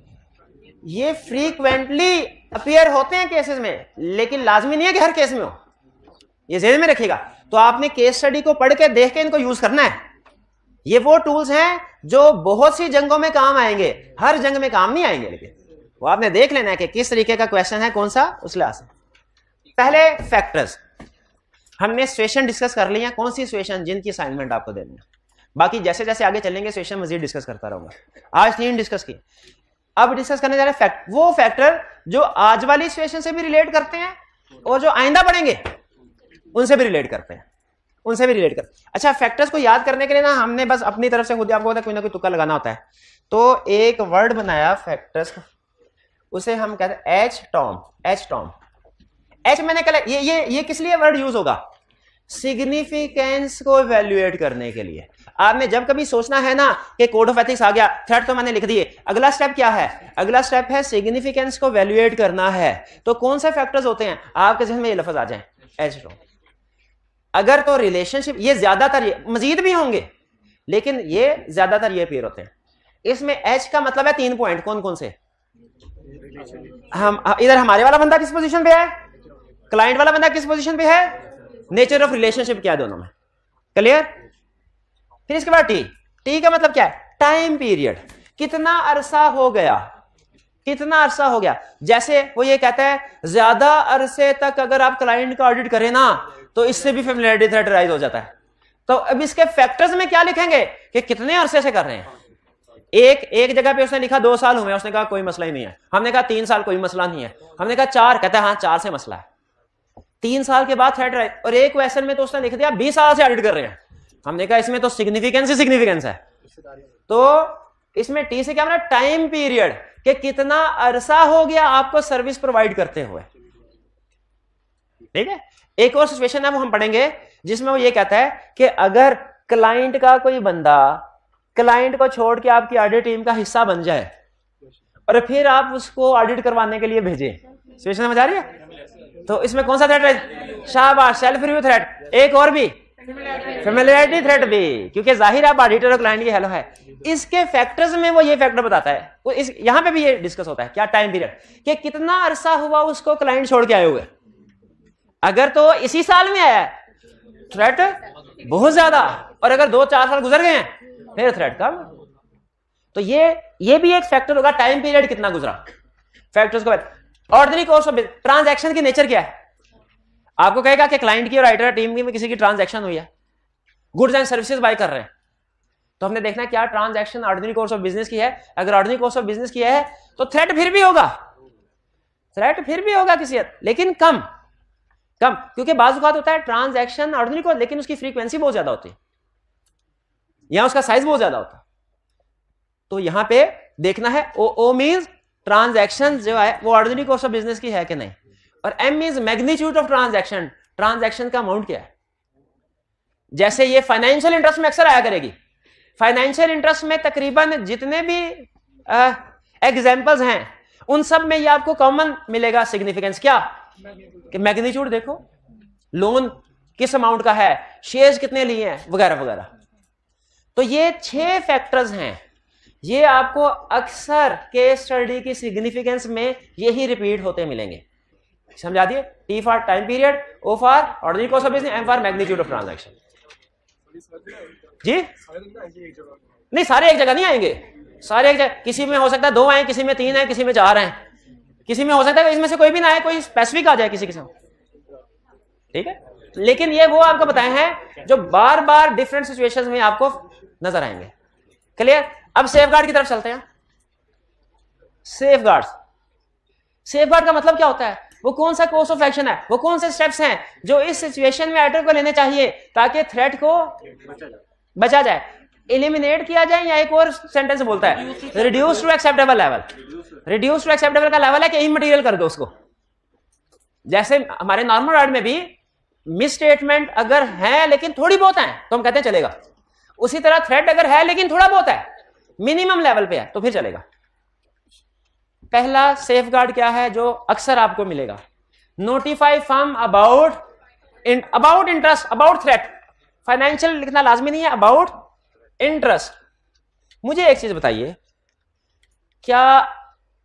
ये फ्रीक्वेंटली अपीयर होते हैं केसेस में, लेकिन लाजमी नहीं है कि हर केस में हो, ये ज़हन में रखिएगा। तो आपने केस स्टडी को पढ़ के देख के इनको यूज करना है। ये वो टूल्स हैं जो बहुत सी जंगों में काम आएंगे, हर जंग में काम नहीं आएंगे, लेकिन वो आपने देख लेना है कि किस तरीके का क्वेश्चन है, कौन सा, उस लिहाज से। पहले फैक्टर्स हमने सिचुएशन डिस्कस कर लिया, कौन सी सिचुएशन जिनकी असाइनमेंट आपको देनी है, बाकी जैसे जैसे आगे चलेंगे सिचुएशन मजीद डिस्कस करता रहूंगा। आज 3 डिस्कस की, अब डिस्कस करने जा रहे हैं वो फैक्टर जो आज वाली सिचुएशन से भी रिलेट करते हैं और जो आइंदा पढ़ेंगे उनसे भी रिलेट करते हैं, उनसे भी रिलेट कर। अच्छा, फैक्टर्स को याद करने के लिए ना हमने बस अपनी तरफ से खुद आपको कोई ना कोई तुक्का लगाना होता है। तो एक वर्ड बनाया फैक्टर्स का, उसे हम कहते हैं एच टॉम। एच मैंने कहा ये किस लिए वर्ड यूज होगा, सिग्निफिकेंस को इवैल्यूएट करने के लिए। आपने जब कभी सोचना है ना कि कोड ऑफ एथिक्स आ गया, थ्रेट तो मैंने लिख दिए, अगला स्टेप क्या है, अगला स्टेप है सिग्निफिकेंस को इवैल्यूएट करना है। तो कौन से फैक्टर्स होते हैं आपके जहन में, ये लफ्ज आ जाए एच टॉम। अगर तो रिलेशनशिप, ये ज्यादातर, ये मजीद भी होंगे लेकिन ये ज्यादातर ये अपीयर होते हैं। इसमें एच का मतलब है 3 पॉइंट, कौन कौन से, हम इधर हमारे वाला बंदा किस पोजीशन पे है, क्लाइंट वाला बंदा किस पोजीशन पे है, नेचर ऑफ रिलेशनशिप क्या है दोनों में, क्लियर। फिर इसके बाद टी का मतलब क्या है, टाइम पीरियड, कितना अरसा हो गया, कितना अरसा हो गया। जैसे वो ये कहता है ज्यादा अरसे तक अगर आप क्लाइंट का ऑडिट करें ना तो इससे भी फेमिलियरिटी थ्रेट राइज हो जाता है। तो अब इसके फैक्टर्स में क्या लिखेंगे कि कितने अरसे से कर रहे हैं। एक जगह पे उसने लिखा 2 साल हुए, उसने कहा कोई मसला ही नहीं है। हमने कहा 3 साल, कोई मसला नहीं है। हमने कहा 4, कहता है हाँ 4 से मसला है। 3 साल के बाद थ्रेट राइज, और एक क्वेश्चन में तो उसने लिख दिया 20 साल से ऑडिट कर रहे हैं। हमने कहा इसमें तो सिग्निफिकेंस ही सिग्निफिकेंस है। तो इसमें टी से क्या मतलब, टाइम पीरियड, कि कितना अरसा हो गया आपको सर्विस प्रोवाइड करते हुए, ठीक है। एक और सिचुएशन है वो हम पढ़ेंगे जिसमें वो ये कहता है कि अगर क्लाइंट का कोई बंदा क्लाइंट को छोड़ के आपकी ऑडिट टीम का हिस्सा बन जाए और फिर आप उसको ऑडिट करवाने के लिए भेजें, सिचुएशन समझ आ रही है। तो इसमें कौन सा थ्रेट है, शाबाश, सेल्फ रिव्यू थ्रेट। एक और भी फेमिलियरिटी थ्रेट भी, क्योंकि जाहिर है ऑडिटर और क्लाइंट की हेलो है। इसके फैक्टर्स में वो ये फैक्टर बताता है, यहां पे भी ये डिस्कस होता है क्या, टाइम पीरियड, कि कितना अरसा हुआ उसको क्लाइंट छोड़ के आए हुए। अगर तो इसी साल में आया थ्रेट बहुत ज्यादा, और अगर 2-4 साल गुजर गए हैं फिर थ्रेट कम। तो ये भी एक फैक्टर होगा, टाइम पीरियड कितना गुजरा। फैक्टर्स को ऑर्डिनरी कोर्स ऑफ ट्रांजैक्शन की नेचर क्या है, आपको कहेगा कि क्लाइंट की और राइटर टीम की में किसी की ट्रांजैक्शन हुई है, गुड्स एंड सर्विसेज बाय कर रहे हैं, तो हमने देखना है क्या transaction ordinary course of business की है। अगर ऑर्डिनरी कोर्स ऑफ बिजनेस की है तो थ्रेट फिर भी होगा, थ्रेट फिर भी होगा किसी लेकिन कम, क्योंकि बाज़ औक़ात होता है ट्रांजैक्शन ऑर्डिनरी को, लेकिन उसकी फ्रीक्वेंसी बहुत ज्यादा होती है या उसका साइज बहुत ज्यादा होता है। तो यहां पे देखना है ओ मींस ट्रांजैक्शन जो है वो ऑर्डिनरी कोर्स ऑफ बिजनेस की है कि नहीं, और M means magnitude of transaction, transaction का अमाउंट क्या है। जैसे ये फाइनेंशियल इंटरेस्ट में अक्सर आया करेगी, फाइनेंशियल इंटरेस्ट में तकरीबन जितने भी एग्जांपल्स हैं उन सब में ये आपको कॉमन मिलेगा सिग्निफिकेंस क्या, कि मैग्नीट्यूड देखो, लोन किस अमाउंट का है, शेयर्स कितने लिए हैं, वगैरह वगैरह। तो ये 6 फैक्टर्स हैं, ये आपको अक्सर केस स्टडी की सिग्निफिकेंस में यही रिपीट होते मिलेंगे। समझा दिए, T for time period, O for ordinary cost of business, M for magnitude of transaction. जी नहीं, सारे एक जगह नहीं आएंगे, सारे एक जगह, किसी में हो सकता है 2 आए, किसी में 3 आए, किसी में 4 आए, किसी में हो सकता है इसमें से कोई भी ना आए, कोई स्पेसिफिक आ जाए किसी किस्म, ठीक है। लेकिन ये वो आपको बताए हैं जो बार बार डिफरेंट सिचुएशंस में आपको नजर आएंगे। क्लियर। अब सेफगार्ड की तरफ चलते हैं। सेफगार्ड, सेफगार्ड का मतलब क्या होता है, वो कौन सा कोर्स ऑफ एक्शन है, वो कौन से स्टेप्स हैं जो इस सिचुएशन में एक्टर को लेने चाहिए ताकि थ्रेट को बचा जाए, एलिमिनेट किया जाए, या एक और सेंटेंस बोलता है reduce to acceptable level. Reduce to acceptable का लेवल है कि इमटेरियल कर दो उसको। जैसे हमारे नॉर्मल वर्ड में भी मिस स्टेटमेंट अगर है लेकिन थोड़ी बहुत है तो हम कहते हैं चलेगा, उसी तरह थ्रेट अगर है लेकिन थोड़ा बहुत है, मिनिमम लेवल पे है, तो फिर चलेगा। पहला सेफगार्ड क्या है जो अक्सर आपको मिलेगा, notify firm about interest, about threat. Financial लिखना लाजमी नहीं है, अबाउट इंटरेस्ट। मुझे एक चीज बताइए, क्या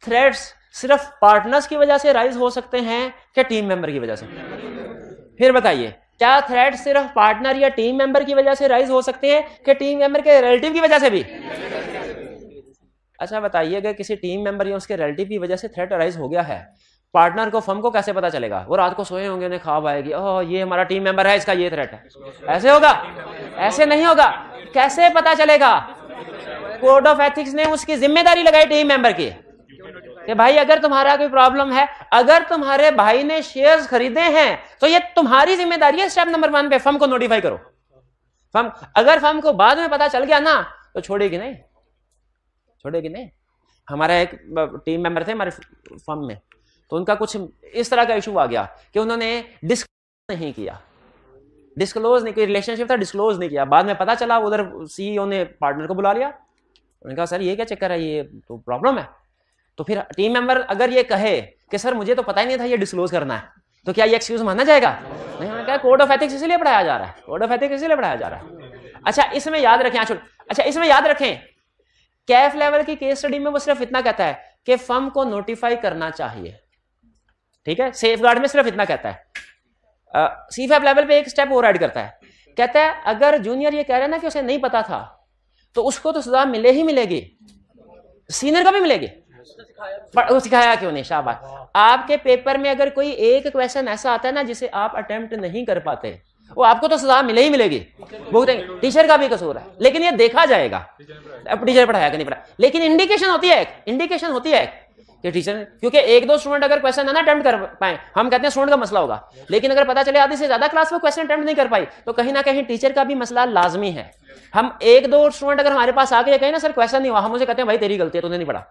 थ्रेट्स सिर्फ पार्टनर्स की वजह से राइज हो सकते हैं क्या टीम मेंबर की वजह से? फिर बताइए, क्या थ्रेट सिर्फ पार्टनर या टीम मेंबर की वजह से राइज हो सकते हैं कि टीम मेंबर के रिलेटिव की वजह से भी? अच्छा बताइए, अगर किसी टीम मेंबर या उसके रिलेटिव की वजह से थ्रेट राइज हो गया है, पार्टनर को, फर्म को कैसे पता चलेगा? वो रात को सोए होंगे, उन्हें ख्वाब आएगी, ओह ये हमारा टीम मेंबर है, इसका ये थ्रेट है, ऐसे होगा? ऐसे नहीं होगा। कैसे पता चलेगा? कोड ऑफ एथिक्स ने उसकी जिम्मेदारी लगाई टीम मेंबर की कि भाई अगर तुम्हारा कोई प्रॉब्लम है, अगर तुम्हारे भाई ने शेयर्स खरीदे हैं तो ये तुम्हारी जिम्मेदारी है, स्टेप नंबर 1 पे फर्म को नोटिफाई करो। फर्म, अगर फर्म को बाद में पता चल गया ना तो छोड़ेगी नहीं, छोड़ेगी नहीं। हमारा एक टीम मेंबर थे हमारे फर्म में, तो उनका कुछ इस तरह का इशू आ गया कि उन्होंने डिस्क्लोज नहीं किया, डिस्क्लोज नहीं किया, रिलेशनशिप था, डिस्क्लोज नहीं किया। बाद में पता चला, उधर सीईओ ने पार्टनर को बुला लिया, उन्होंने कहा सर ये क्या चक्कर है, ये तो प्रॉब्लम है। तो फिर टीम मेंबर अगर ये कहे कि सर मुझे तो पता ही नहीं था ये डिस्क्लोज करना है, तो क्या ये एक्सक्यूज माना जाएगा? नहीं। उन्होंने कहा कोड ऑफ एथिक्स इसीलिए पढ़ाया जा रहा है, कोड ऑफ एथिक्स इसीलिए पढ़ाया जा रहा है। अच्छा इसमें याद रखें, अच्छा इसमें याद रखें, कैफ लेवल की केस स्टडी में वो सिर्फ इतना कहता है कि फर्म को नोटिफाई करना चाहिए, ठीक है। सेफगार्ड में सिर्फ इतना कहता है। सीफैप लेवल पे एक स्टेप और ऐड करता है, कहता है अगर जूनियर ये कह रहा है ना कि उसे नहीं पता था तो उसको तो सजा मिले ही मिलेगी, सीनियर को भी मिलेगी। सिखाया क्यों नहीं? शाबाश। आपके पेपर में अगर कोई एक क्वेश्चन ऐसा आता है ना जिसे आप अटेम्प्ट नहीं कर पाते, वो आपको तो सजा मिले ही मिलेगी, भुगतेंगे। टीचर का भी कसूर है, लेकिन ये देखा जाएगा अब टीचर पढ़ाया कि नहीं पढ़ाया, लेकिन इंडिकेशन होती है, इंडिकेशन होती है कि टीचर, क्योंकि 1-2 स्टूडेंट अगर क्वेश्चन ना अटेम्प्ट कर पाए, हम कहते हैं स्टूडेंट का मसला होगा, लेकिन अगर पता चले आधी से ज्यादा क्लास में क्वेश्चन अटेम्प्ट नहीं कर पाई तो कहीं ना कहीं टीचर का भी मसला लाजमी है। हम 1-2 स्टूडेंट अगर हमारे पास आके कहें ना सर क्वेश्चन नहीं हुआ, हम उसे कहते हैं भाई तेरी गलती है, तूने नहीं पढ़ा।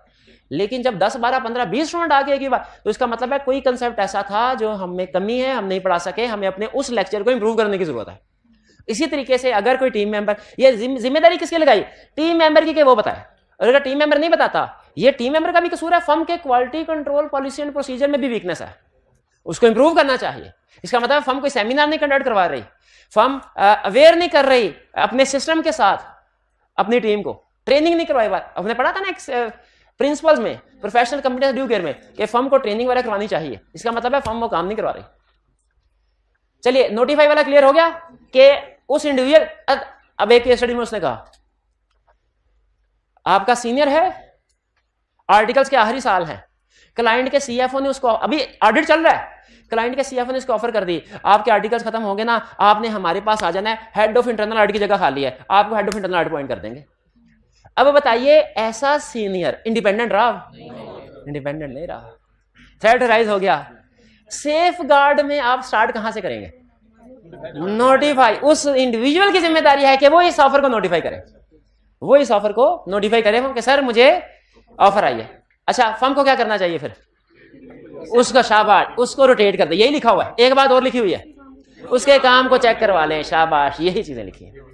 लेकिन जब 10, 12, 15, 20 स्टूडेंट आके एक ही बार, तो इसका मतलब है कोई कंसेप्ट ऐसा था जो हमें कमी है, हम नहीं पढ़ा सके, हमें अपने उस लेक्चर को इंप्रूव करने की जरूरत है। इसी तरीके से अगर कोई टीम मेंबर, ये जिम्मेदारी किसकी लगाई? टीम मेंबर की, वो बताए। और अगर टीम मेंबर नहीं बताता, ये टीम मेंबर का भी कसूर है, फर्म के quality control policy and procedure में भी वीकनेस है, उसको इंप्रूव करना चाहिए। इसका मतलब फर्म कोई सेमिनार नहीं कंडक्ट करवा रही, फर्म अवेयर नहीं कर रही अपने सिस्टम के साथ, अपनी टीम को ट्रेनिंग नहीं करवाई। बात हमने पढ़ा था ना एक प्रिंसिपल्स में, प्रोफेशनल कंपनी ड्यू केयर में, कि फर्म को ट्रेनिंग वगैरह करवानी चाहिए। इसका मतलब है फर्म वो काम नहीं करवा रही। चलिए नोटिफाई वाला क्लियर हो गया कि उस इंडिविजुअल, अब एक केस स्टडी में उसने कहा आपका सीनियर है, आर्टिकल्स के आखिरी साल है, क्लाइंट के सीएफओ ने उसको, अभी ऑडिट चल रहा है, क्लाइंट के सीएफओ ने इसको ऑफर कर दी, आपके आर्टिकल्स खत्म हो गए ना, आपने हमारे पास आ जाना है, हेड ऑफ इंटरनल ऑडिट की जगह खाली है, आपको head of internal audit appoint कर देंगे। अब बताइए ऐसा सीनियर इंडिपेंडेंट रहा? इंडिपेंडेंट नहीं रहा, थ्रेट राइज हो गया। सेफ गार्ड में आप स्टार्ट कहां से करेंगे? नोटिफाई। उस इंडिविजुअल की जिम्मेदारी है कि वो इस ऑफर को नोटिफाई करे, वो इस ऑफर को नोटिफाई करे कि सर मुझे ऑफर आई है। अच्छा, फर्म को क्या करना चाहिए फिर? उसका शाबाश, उसको रोटेट कर दे, यही लिखा हुआ है। एक बात और लिखी हुई है, उसके काम को चेक करवा लें, शाबाश, यही चीजें लिखी है।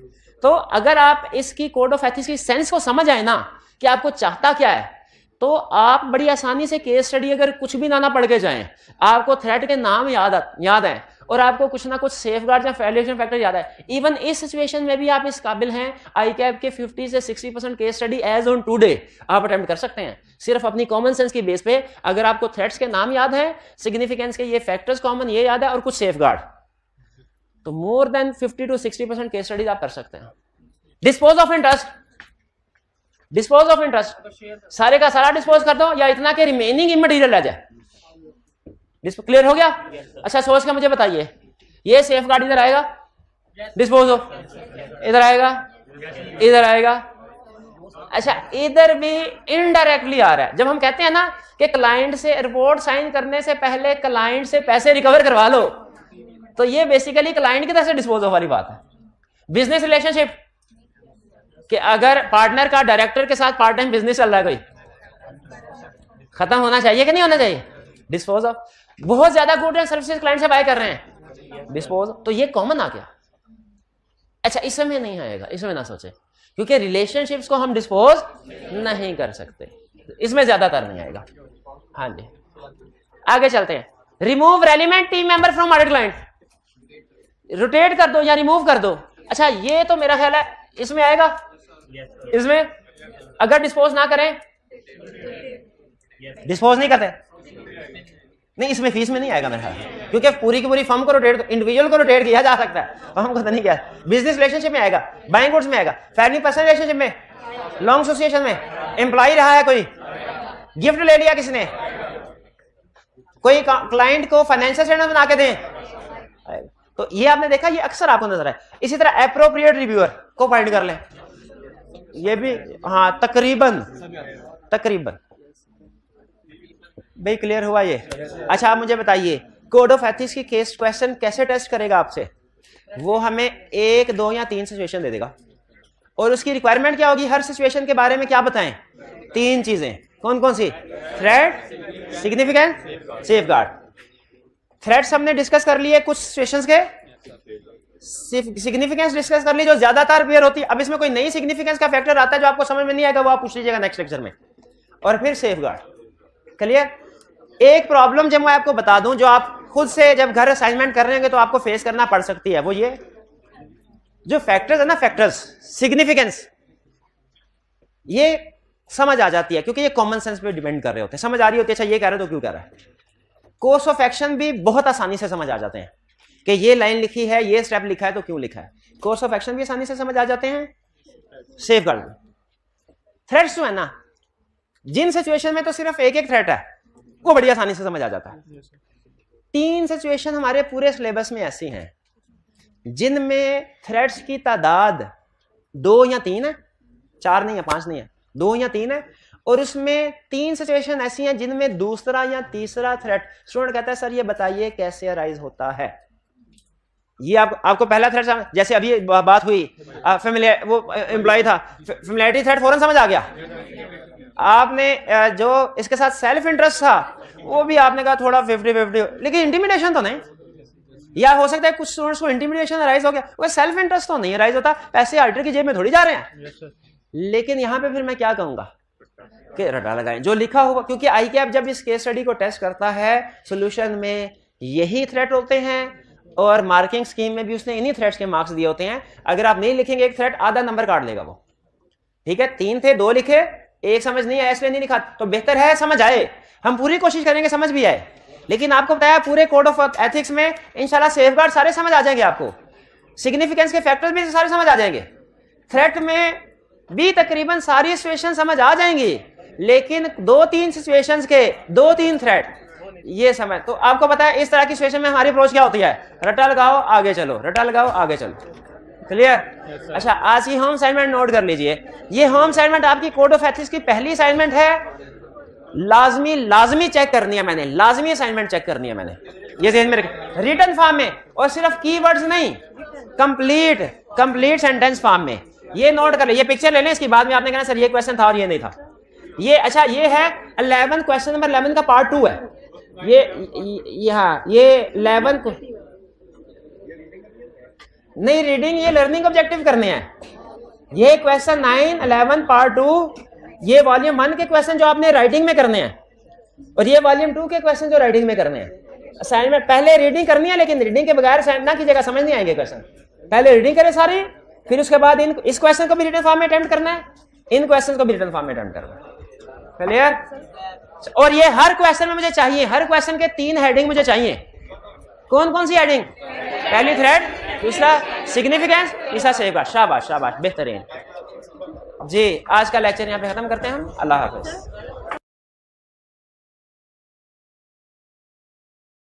तो अगर आप इसकी कोड ऑफ एथिक्स की सेंस को समझ आए ना कि आपको चाहता क्या है, तो आप बड़ी आसानी से केस स्टडी अगर कुछ भी ना पढ़ के जाएं, आपको थ्रेट के नाम याद है और आपको कुछ ना कुछ सेफगार्ड या वैल्यूएशन फैक्टर याद है। इवन इस सिचुएशन में भी आप इस काबिल हैं, आईकैप के 50 से 60% case study as on today आप अटेम्प्ट कर सकते हैं, सिर्फ अपनी कॉमन सेंस की बेस पे। अगर आपको थ्रेट्स के नाम याद है, सिग्निफिकेंस के ये फैक्टर्स कॉमन ये याद है और कुछ सेफगार्ड, तो more than 50 to 60% case studies आप कर सकते हैं। Dispose of interest, dispose of interest सारे का सारा डिस्पोज कर दो या इतना के रिमेनिंग इमटेरियल रह जाए। क्लियर हो गया? अच्छा, सोच के मुझे बताइए, ये सेफ गार्ड इधर आएगा, डिस्पोज ऑफ इधर आएगा, इधर आएगा। अच्छा, इधर भी इनडायरेक्टली आ रहा है। जब हम कहते हैं ना कि क्लाइंट से रिपोर्ट साइन करने से पहले क्लाइंट से पैसे रिकवर करवा लो, तो ये बेसिकली क्लाइंट की तरफ से डिस्पोज ऑफ वाली बात है। बिजनेस रिलेशनशिप, कि अगर पार्टनर का डायरेक्टर के साथ पार्ट टाइम बिजनेस चल रहा है, कोई खत्म होना चाहिए कि नहीं होना चाहिए? Dispose of. बहुत ज्यादा गुड एंड सर्विसेज क्लाइंट से बाय कर रहे हैं, डिस्पोज। तो ये कॉमन आ गया। अच्छा, इसमें नहीं आएगा, इसमें ना सोचे, क्योंकि रिलेशनशिप्स को हम डिस्पोज नहीं कर सकते, इसमें ज्यादातर नहीं आएगा। हाँ जी, आगे चलते हैं। Remove relevant team member from audit client, rotate कर दो या रिमूव कर दो। अच्छा, ये तो मेरा ख्याल है इसमें आएगा। इसमें अगर डिस्पोज ना करें, डिस्पोज नहीं करते, नहीं, इसमें फीस में नहीं आएगा मेरा ख्याल, क्योंकि पूरी की पूरी फर्म को रोटेट, इंडिविजुअल को रोटेट किया जा सकता है, फर्म को तो नहीं किया। बिजनेस रिलेशनशिप में आएगा, बाइंग गुड्स में आएगा, फैमिली पर्सनल रिलेशनशिप में, लॉन्ग एसोसिएशन में, एम्प्लॉय रहा है कोई, गिफ्ट ले लिया किसने, कोई क्लाइंट को फाइनेंशियल स्टेटमेंट बना के दें, तो ये आपने देखा, ये अक्सर आपको नजर आए। इसी तरह एप्रोप्रिएट रिव्यूअर को फाइंड कर लें, ये भी हाँ तकरीबन भाई क्लियर हुआ ये। अच्छा, आप मुझे बताइए, कोड ऑफ एथिक्स की केस क्वेश्चन कैसे टेस्ट करेगा आपसे? वो हमें 1, 2 या 3 सिचुएशन दे देगा, और उसकी रिक्वायरमेंट क्या होगी? हर सिचुएशन के बारे में क्या बताएं? 3 चीजें। कौन कौन सी? Threat, significance, safeguard. थ्रेट्स हमने डिस्कस कर लिए कुछ सिचुएशंस के, सिग्निफिकेंस डिस्कस कर ली जो ज्यादातर क्लियर होती है। अब इसमें कोई नई सिग्निफिकेंस का फैक्टर आता है जो आपको समझ में नहीं आएगा, वो आप पूछ लीजिएगा नेक्स्ट लेक्चर में। और फिर सेफगार्ड। क्लियर? एक प्रॉब्लम जब मैं आपको बता दूं, जो आप खुद से जब घर असाइनमेंट कर रहे होंगे तो आपको फेस करना पड़ सकती है, वो ये जो फैक्टर्स है ना, फैक्टर्स, सिग्निफिकेंस, ये समझ आ जाती है क्योंकि ये कॉमन सेंस पे डिपेंड कर रहे होते हैं। समझ आ रही होती है, अच्छा ये कह रहे हो तो क्यों कह रहा है। कोर्स ऑफ एक्शन भी बहुत आसानी से समझ आ जाते हैं कि ये लाइन लिखी है, ये स्टेप लिखा है तो क्यों लिखा है। कोर्स ऑफ एक्शन भी आसानी से समझ आ जाते हैं। सेफगार्ड, थ्रेट्स जो है ना, जिन सिचुएशन में तो सिर्फ एक थ्रेट है वो बड़ी आसानी से समझ आ जाता है। 3 सिचुएशन हमारे पूरे सिलेबस में ऐसी हैं जिनमें थ्रेट्स की तादाद 2 या 3 है, 4 नहीं है, 5 नहीं है, 2 या 3 है। और उसमें 3 सिचुएशन ऐसी हैं जिनमें दूसरा या तीसरा थ्रेट, स्टूडेंट कहता है सर ये बताइए कैसे अराइज होता है। ये आपको पहला थ्रेट, जैसे अभी बात हुई फैमिलियर, वो एम्प्लॉय था, फैमिलियरिटी थ्रेट फौरन समझ आ गया। आपने जो इसके साथ सेल्फ इंटरेस्ट था वो भी आपने कहा थोड़ा 50-50, लेकिन इंटिमिडेशन तो नहीं। या हो सकता है कुछ स्टूडेंट्स को इंटिमिडेशन अराइज हो गया, वो सेल्फ इंटरेस्ट तो नहीं अराइज होता, पैसे ऑडिटर की जेब में थोड़ी जा रहे हैं। लेकिन यहां पे फिर मैं क्या कहूंगा कि रटा लगाएं जो लिखा होगा, क्योंकि आईकैप जब इस केस स्टडी को टेस्ट करता है सोल्यूशन में यही थ्रेट होते हैं, और मार्किंग स्कीम में भी उसने इन्हीं थ्रेट्स के मार्क्स दिए होते हैं। अगर आप नहीं लिखेंगे एक थ्रेट, आधा नंबर काट लेगा वो। ठीक है, 3 थे, 2 लिखे, 1 समझ नहीं आया इसलिए नहीं लिखा, तो बेहतर है समझ आए। हम पूरी कोशिश करेंगे समझ भी आए, लेकिन आपको बताया पूरे कोड ऑफ एथिक्स में इंशाल्लाह सेफगार्ड सारे समझ आ जाएंगे, आपको सिग्निफिकेंस के फैक्टर्स भी सारे समझ आ जाएंगे, थ्रेट में भी तकरीबन सारी सिचुएशन समझ आ जाएंगी, लेकिन 2-3 सिचुएशंस के 2-3 थ्रेट ये समझ। तो आपको पता है इस तरह की सिचुएशन में हमारी अप्रोच क्या होती है, रटा लगाओ आगे चलो, रटा लगाओ आगे चलो। क्लियर? अच्छा, आज की होम असाइनमेंट नोट कर लीजिए। ये होम असाइनमेंट आपकी कोड ऑफ एथिक्स की पहली असाइनमेंट है, लाजमी चेक करनी है मैंने, लाजमी असाइनमेंट चेक करनी है मैंने, ये ध्यान में रखें। रिटन फॉर्म में, और सिर्फ कीवर्ड्स नहीं, कंप्लीट सेंटेंस फॉर्म में। ये नोट कर ले, ये पिक्चर ले लें, इसकी बाद में आपने कहना सर ये क्वेश्चन था और ये नहीं था। ये अच्छा ये है 11 क्वेश्चन नंबर 11 का पार्ट 2 है ये यहाँ ये 11 को नहीं रीडिंग ये लर्निंग ऑब्जेक्टिव करने हैं। ये क्वेश्चन 9 11 पार्ट 2 ये वॉल्यूम 1 के क्वेश्चन जो आपने राइटिंग में करने हैं और ये वॉल्यूम 2 के क्वेश्चन जो राइटिंग में करने हैं। असाइनमेंट पहले रीडिंग करनी है लेकिन रीडिंग के बगैर असाइनमेंट ना कीजिएगा, समझ नहीं आएंगे क्वेश्चन। पहले रीडिंग करें सारी, फिर उसके बाद इस क्वेश्चन को भी रिटन फॉर्म में अटेम्प्ट करना है, इन क्वेश्चन को भी रिटन फॉर्म में अटेम्प्ट करना है। क्लियर? और ये हर क्वेश्चन में मुझे चाहिए, हर क्वेश्चन के 3 हेडिंग मुझे चाहिए। कौन कौन सी हेडिंग? पहली थ्रेड, दूसरा सिग्निफिकेंस, तीसरा सेफगार्ड। शाबाश शाबाश, बेहतरीन। जी आज का लेक्चर यहाँ पे खत्म करते हैं हम। अल्लाह हाफिज।